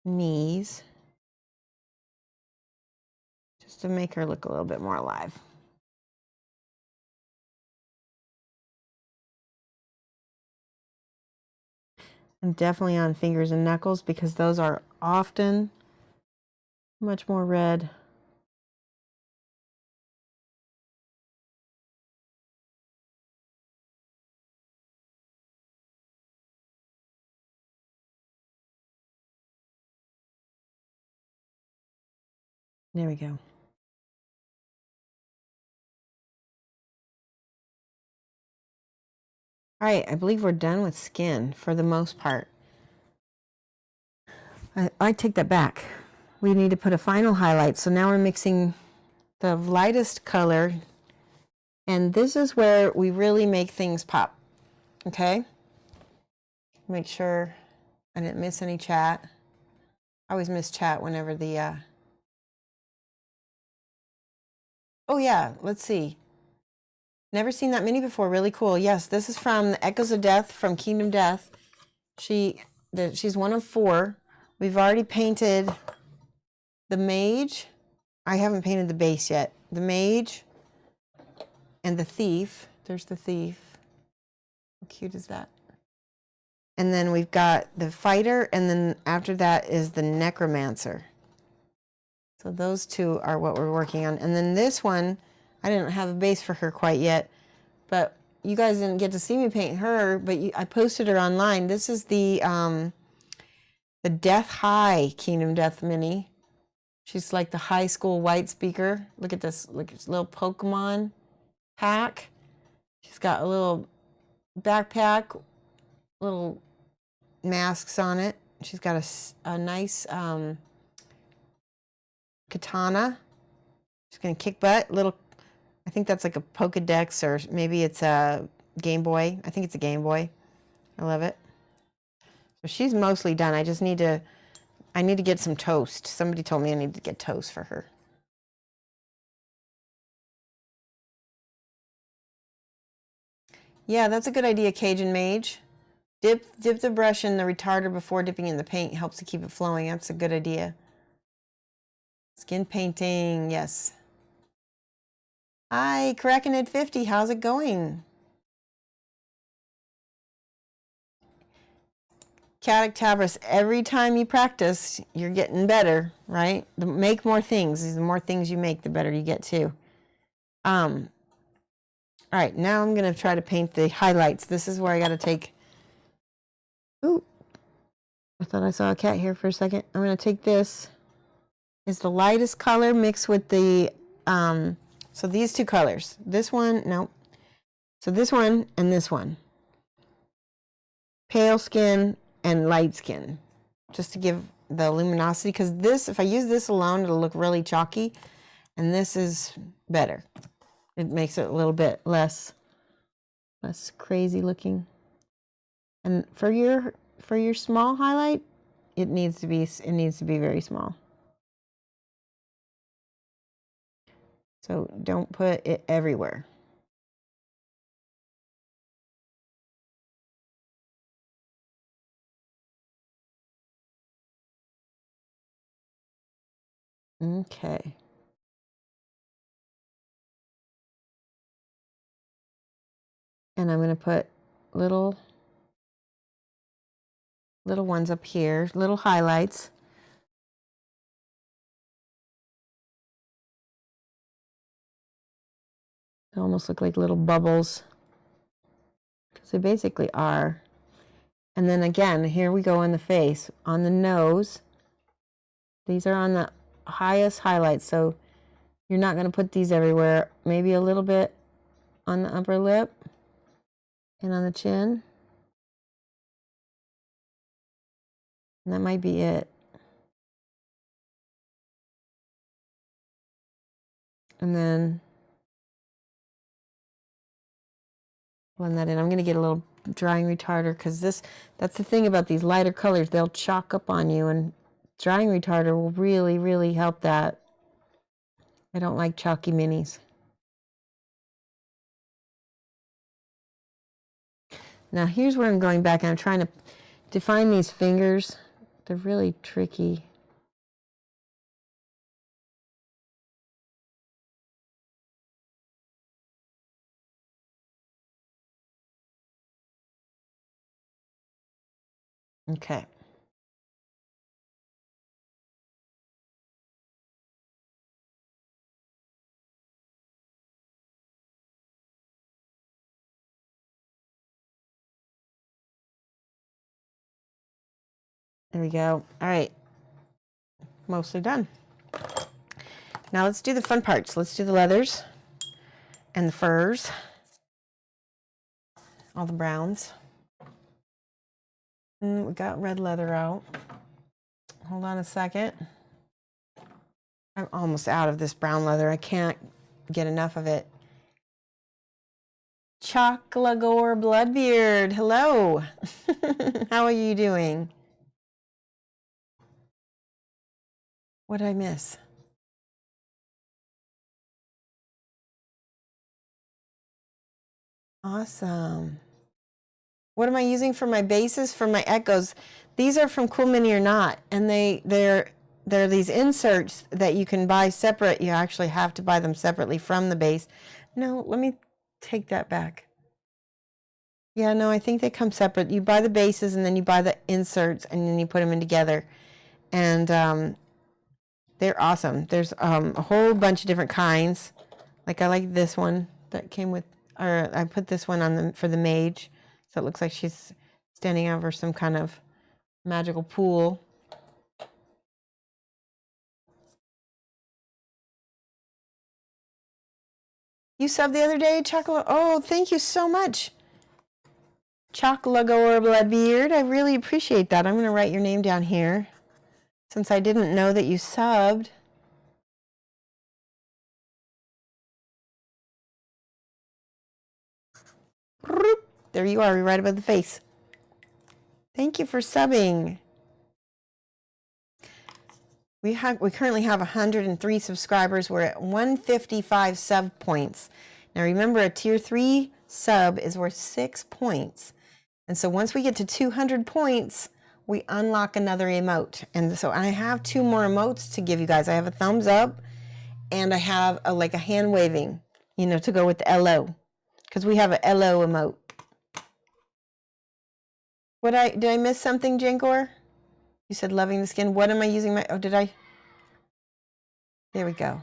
knees, just to make her look a little bit more alive. And definitely on fingers and knuckles, because those are often much more red. There we go. All right, I believe we're done with skin for the most part. I take that back. We need to put a final highlight. So now we're mixing the lightest color, and this is where we really make things pop. Okay? Make sure I didn't miss any chat. I always miss chat whenever the oh yeah, let's see. Never seen that mini before. Really cool. Yes, this is from the Echoes of Death from Kingdom Death. She's one of 4. We've already painted the mage. I haven't painted the base yet. The mage and the thief. There's the thief. How cute is that? And then we've got the fighter, and then after that is the necromancer. So those 2 are what we're working on. And then this one, I didn't have a base for her quite yet, but you guys didn't get to see me paint her, but I posted her online. This is the Death High Kingdom Death Mini. She's like the high school white speaker. Look at this, look at this little Pokemon pack. She's got a little backpack, little masks on it. She's got a nice katana. She's gonna kick butt. Little, I think that's like a Pokedex, or maybe it's a Game Boy. I think it's a Game Boy. I love it. So she's mostly done. I need to get some toast. Somebody told me I need to get toast for her. Yeah, that's a good idea, Cajun Mage. Dip the brush in the retarder before dipping in the paint. Helps to keep it flowing. That's a good idea. Skin painting, yes. Hi, Krakenhead50, how's it going? Cadictabras, every time you practice, you're getting better, right? Make more things. The more things you make, the better you get too. All right, now I'm gonna try to paint the highlights. This is where I gotta take, ooh, I thought I saw a cat here for a second. I'm gonna take this, it's the lightest color mixed with the, so these 2 colors. This one, nope. So this one and this one. Pale skin and light skin, just to give the luminosity, because this, if I use this alone, it'll look really chalky, and this is better. It makes it a little bit less crazy looking. And for your small highlight, it needs to be very small. So don't put it everywhere. Okay. And I'm going to put little ones up here, little highlights. They almost look like little bubbles, because they basically are. And then again, here we go on the face, on the nose. These are on the highest highlights, so you're not going to put these everywhere. Maybe a little bit on the upper lip and on the chin. And that might be it. And then blend that in. I'm going to get a little drying retarder because that's the thing about these lighter colors. They'll chalk up on you, and drying retarder will really, really help that. I don't like chalky minis. Now here's where I'm going back and I'm trying to define these fingers. They're really tricky. Okay. There we go. All right. Mostly done. Now let's do the fun parts. Let's do the leathers and the furs. All the browns. We got red leather out. Hold on a second. I'm almost out of this brown leather. I can't get enough of it. Choclagore Bloodbeard, hello. How are you doing? What did I miss? Awesome. What am I using for my bases, for my echoes? These are from Cool Mini or Not, and they're these inserts that you can buy separate. You actually have to buy them separately from the base. No, let me take that back. Yeah, no, I think they come separate. You buy the bases and then you buy the inserts and then you put them in together. And they're awesome. There's a whole bunch of different kinds. Like I like this one that came with, or I put this one on for the mage. So it looks like she's standing over some kind of magical pool. You subbed the other day, Chocolate. Oh, thank you so much. Choclagore Bloodbeard. I really appreciate that. I'm going to write your name down here since I didn't know that you subbed. There you are, right above the face. Thank you for subbing. We currently have 103 subscribers. We're at 155 sub points. Now remember, a tier 3 sub is worth 6 points. And so once we get to 200 points, we unlock another emote. And so I have 2 more emotes to give you guys. I have a thumbs up and I have like a hand waving, you know, to go with the LO. Because we have a LO emote. Did I miss something, Jankor? You said loving the skin. What am I using my, oh, did I? There we go.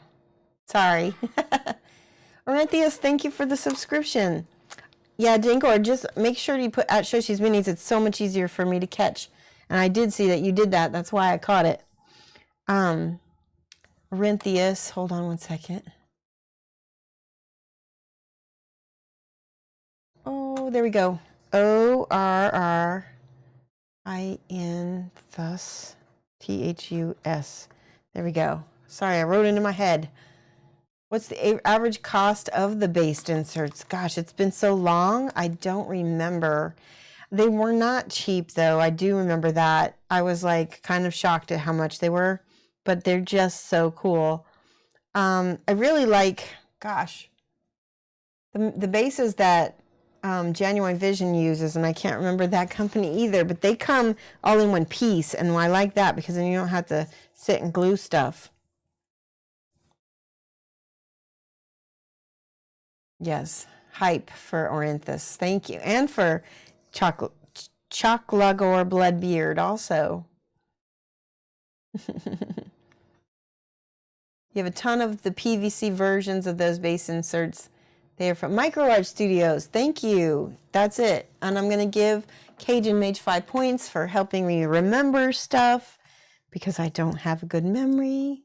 Sorry. Oranthius, thank you for the subscription. Yeah, Jankor, just make sure you put at Shoshie's Minis. It's so much easier for me to catch. And I did see that you did that. That's why I caught it. Oranthius, hold on one second. Oh, there we go. ORRIN, thus, THUS. There we go. Sorry, I wrote into my head. What's the average cost of the based inserts? Gosh, it's been so long, I don't remember. They were not cheap, though. I do remember that. I was like kind of shocked at how much they were, but they're just so cool. I really like, gosh, the bases that Genuine Vision uses, and I can't remember that company either, but they come all in one piece, and I like that because then you don't have to sit and glue stuff. Yes, hype for Orinthus. Thank you. And for Choclagore Bloodbeard also. You have a ton of the PVC versions of those base inserts. They are from MicroArt Studios. Thank you. That's it. And I'm going to give Cajun Mage 5 points for helping me remember stuff because I don't have a good memory.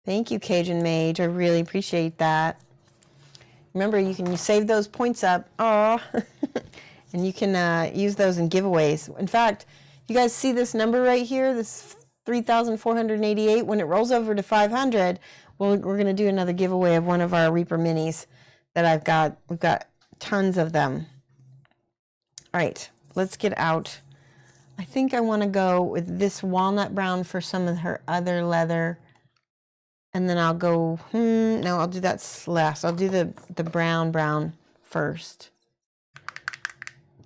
Thank you, Cajun Mage. I really appreciate that. Remember, you save those points up. Oh, and you can use those in giveaways. In fact, you guys see this number right here, this 3,488. When it rolls over to 500, we're going to do another giveaway of one of our Reaper minis that I've got. We've got tons of them. All right, let's get out. I think I want to go with this walnut brown for some of her other leather. And then I'll go, no, I'll do that last. I'll do the brown first.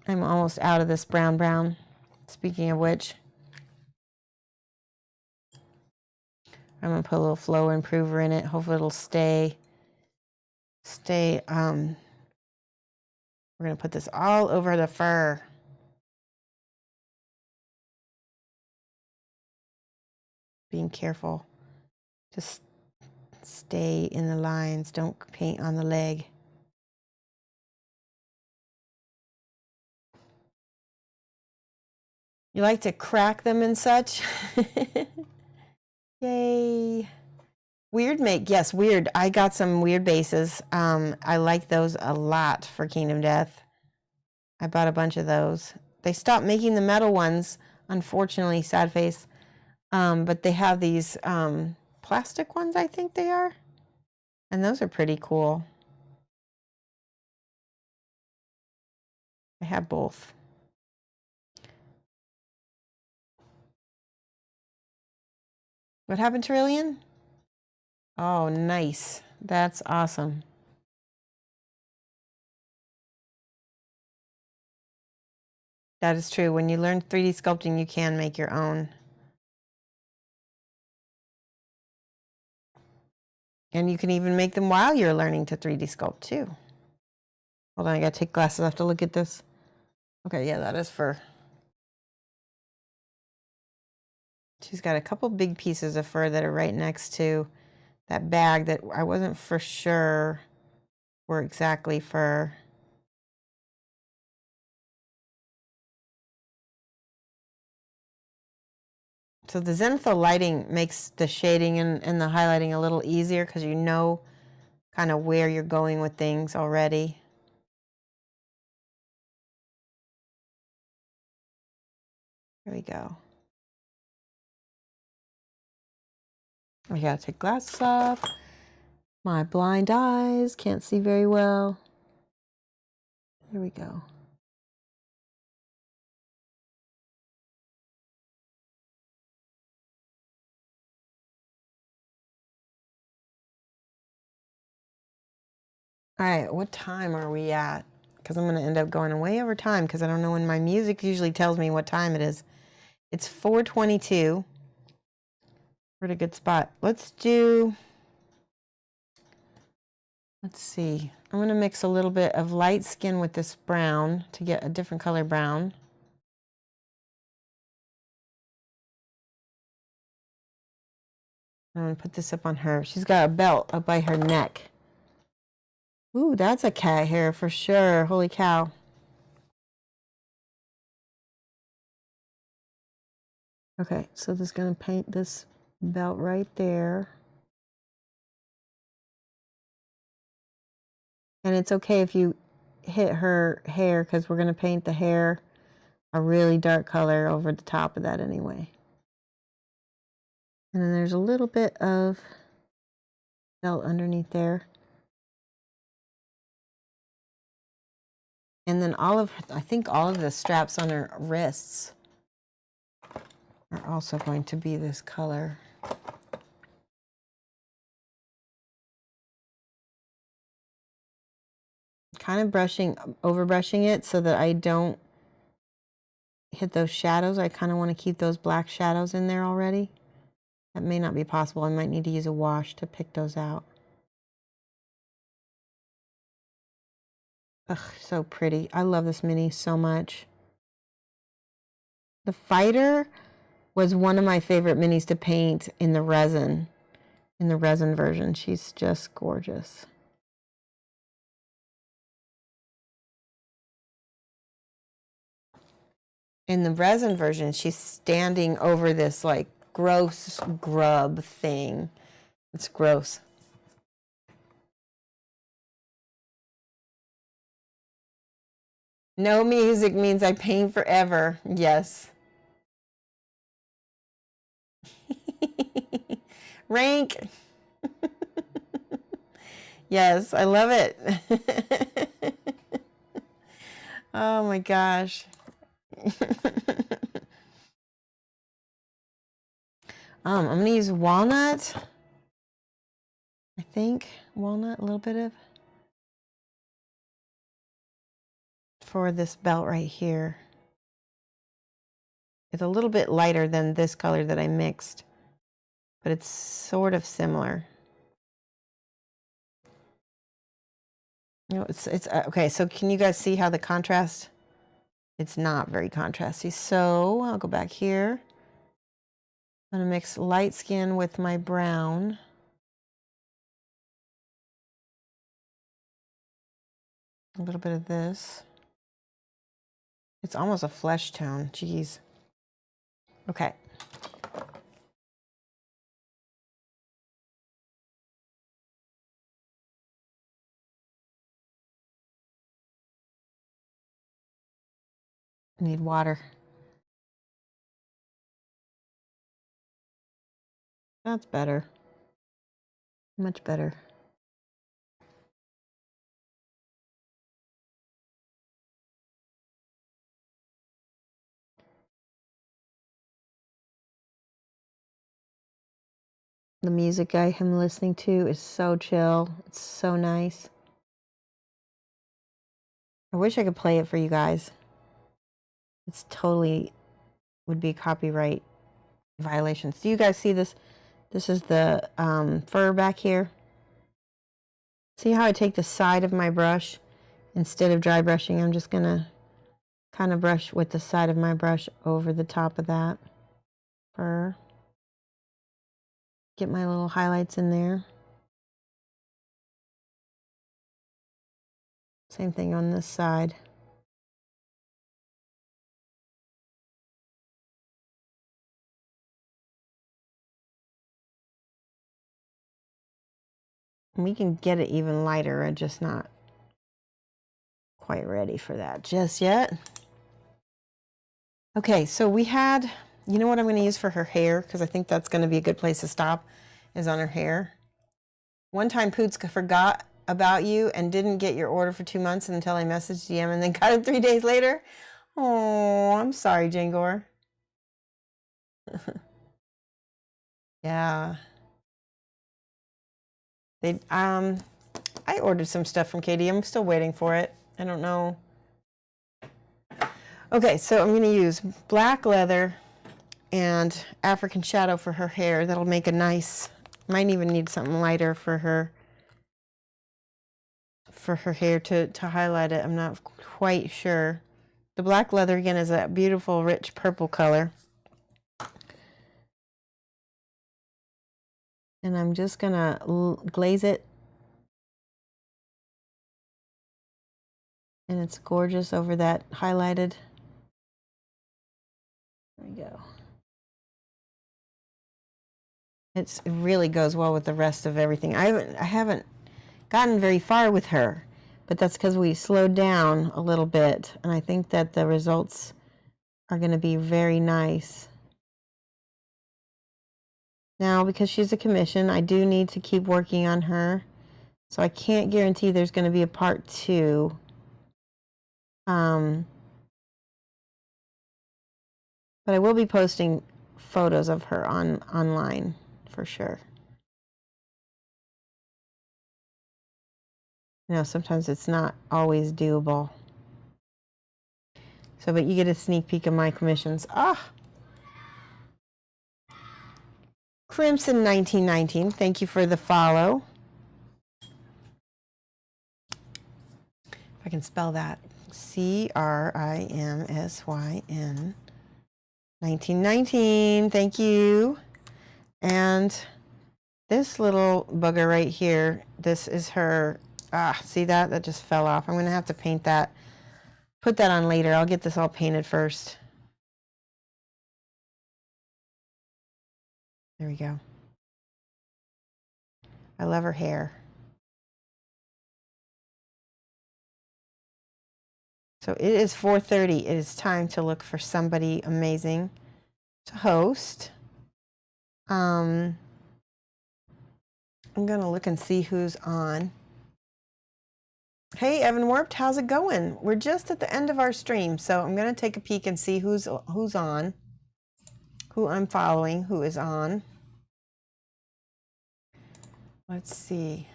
I'm almost out of this brown. Speaking of which, I'm going to put a little flow improver in it. Hopefully it'll stay, we're going to put this all over the fur. Being careful. Just stay in the lines. Don't paint on the leg. You like to crack them and such? Yay. Weird make, yes, weird. I got some weird bases. I like those a lot for Kingdom Death. I bought a bunch of those. They stopped making the metal ones, unfortunately, sad face. But they have these plastic ones, I think they are. And those are pretty cool. I have both. What happened, Trillian? Oh, nice. That's awesome. That is true. When you learn 3D sculpting, you can make your own. And you can even make them while you're learning to 3D sculpt too. Hold on, I gotta take glasses off to look at this. Okay, yeah, that is fur. She's got a couple big pieces of fur that are right next to that bag that I wasn't for sure were exactly fur. So the zenithal lighting makes the shading and the highlighting a little easier because you know kind of where you're going with things already. There we go. I gotta take glasses off. My blind eyes can't see very well. Here we go. All right, what time are we at? Because I'm going to end up going way over time because I don't know when my music usually tells me what time it is. It's 4:22. We're at a good spot. Let's see. I'm going to mix a little bit of light skin with this brown to get a different color brown. I'm going to put this up on her. She's got a belt up by her neck. Ooh, that's a cat hair for sure. Holy cow. Okay, so this is going to paint this belt right there. And it's okay if you hit her hair because we're going to paint the hair a really dark color over the top of that anyway. And then there's a little bit of belt underneath there. And then I think all of the straps on her wrists are also going to be this color. Kind of overbrushing it so that I don't hit those shadows. I kind of want to keep those black shadows in there already. That may not be possible. I might need to use a wash to pick those out. Ugh, so pretty. I love this mini so much. The fighter was one of my favorite minis to paint in the resin version. She's just gorgeous. In the resin version, she's standing over this like gross grub thing It's gross. No music means I paint forever. Yes. Rank. Yes, I love it. Oh my gosh. I'm gonna use walnut. I think walnut, a little bit of, for this belt right here. It's a little bit lighter than this color that I mixed, but it's sort of similar. You know, it's okay. So can you guys see how the contrast? It's not very contrasty. So I'll go back here. I'm gonna mix light skin with my brown. A little bit of this. It's almost a flesh tone. Jeez. Okay. I need water. That's better. Much better. The music I am listening to is so chill. It's so nice. I wish I could play it for you guys. It's totally would be copyright violations. Do you guys see this? This is the fur back here. See how I take the side of my brush instead of dry brushing? I'm just gonna kind of brush with the side of my brush over the top of that fur. Get my little highlights in there. Same thing on this side. And we can get it even lighter. I'm just not quite ready for that just yet. Okay, so we had, you know what I'm going to use for her hair, because I think that's going to be a good place to stop, is on her hair. One time Poots forgot about you and didn't get your order for 2 months until I messaged DM and then got it 3 days later. Oh, I'm sorry, Jangor. Yeah. They I ordered some stuff from Katie. I'm still waiting for it. I don't know. Okay, so I'm going to use black leather and African shadow for her hair. That'll make a nice, might even need something lighter for her hair to highlight it. I'm not quite sure. The black leather again is a beautiful rich purple color. And I'm just gonna glaze it. And it's gorgeous over that highlighted. There we go. It really goes well with the rest of everything. I haven't gotten very far with her, but that's because we slowed down a little bit, and I think that the results are going to be very nice. Now, because she's a commission, I do need to keep working on her, so I can't guarantee there's going to be a part 2. But I will be posting photos of her online for sure. You know, sometimes it's not always doable. So, but you get a sneak peek of my commissions. Ah! Crimson 1919, thank you for the follow. If I can spell that. CRIMSYN 1919, thank you. And this little bugger right here, this is her, see that? That just fell off. I'm going to have to paint that, put that on later. I'll get this all painted first. There we go. I love her hair. So it is 4:30. It is time to look for somebody amazing to host. I'm gonna look and see who's on. Hey, Evan Warped, how's it going? We're just at the end of our stream, so I'm gonna take a peek and see who's on, who I'm following, who is on. Let's see.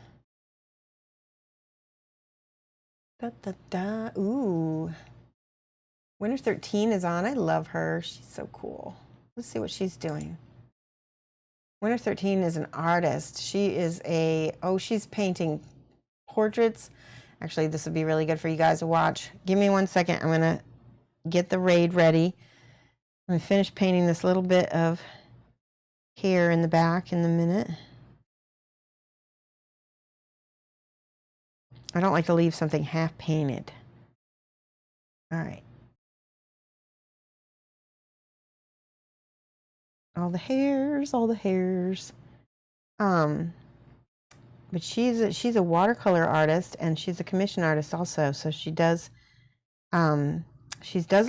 Ooh. Winter 13 is on. I love her. She's so cool. Let's see what she's doing. Winter 13 is an artist. She is she's painting portraits. Actually, this would be really good for you guys to watch. Give me 1 second. I'm going to get the raid ready. I'm going to finish painting this little bit of hair in the back in a minute. I don't like to leave something half painted. All right. All the hairs, all the hairs. But she's a watercolor artist, and she's a commission artist also. So she does a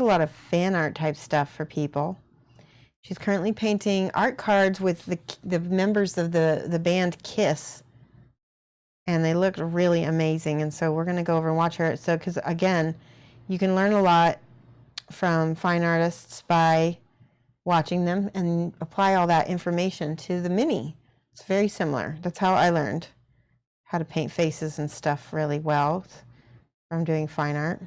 lot of fan art type stuff for people. She's currently painting art cards with the members of the band Kiss, and they look really amazing. And so we're going to go over and watch her. So because again, you can learn a lot from fine artists by watching them and apply all that information to the mini. It's very similar. That's how I learned how to paint faces and stuff really well from doing fine art.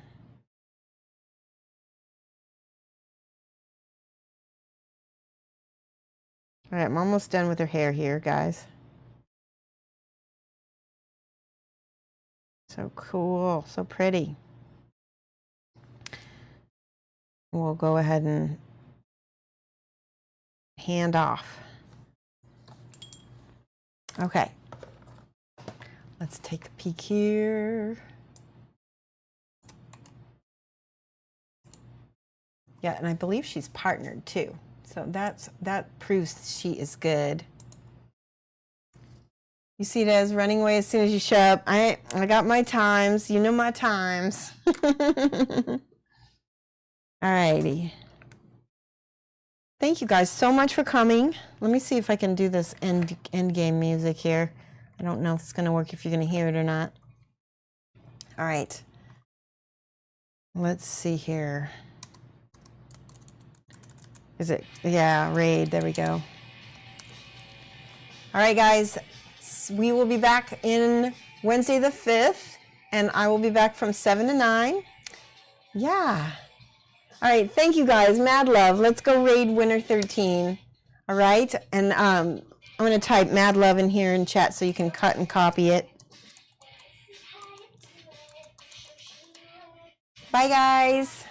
All right, I'm almost done with her hair here, guys. So cool, so pretty. We'll go ahead and hand off. Okay. Let's take a peek here. Yeah, and I believe she's partnered too. So that proves she is good. You see it as running away as soon as you show up. I got my times. You know my times. Alrighty. Thank you guys so much for coming. Let me see if I can do this end game music here. I don't know if it's going to work, if you're going to hear it or not. All right. Let's see here. Is it? Yeah, raid. There we go. All right, guys. We will be back in Wednesday the 5th, and I will be back from 7 to 9. Yeah. All right. Thank you, guys. Mad love. Let's go raid Winter 13. All right. And I'm going to type mad love in here in chat so you can cut and copy it. Bye, guys.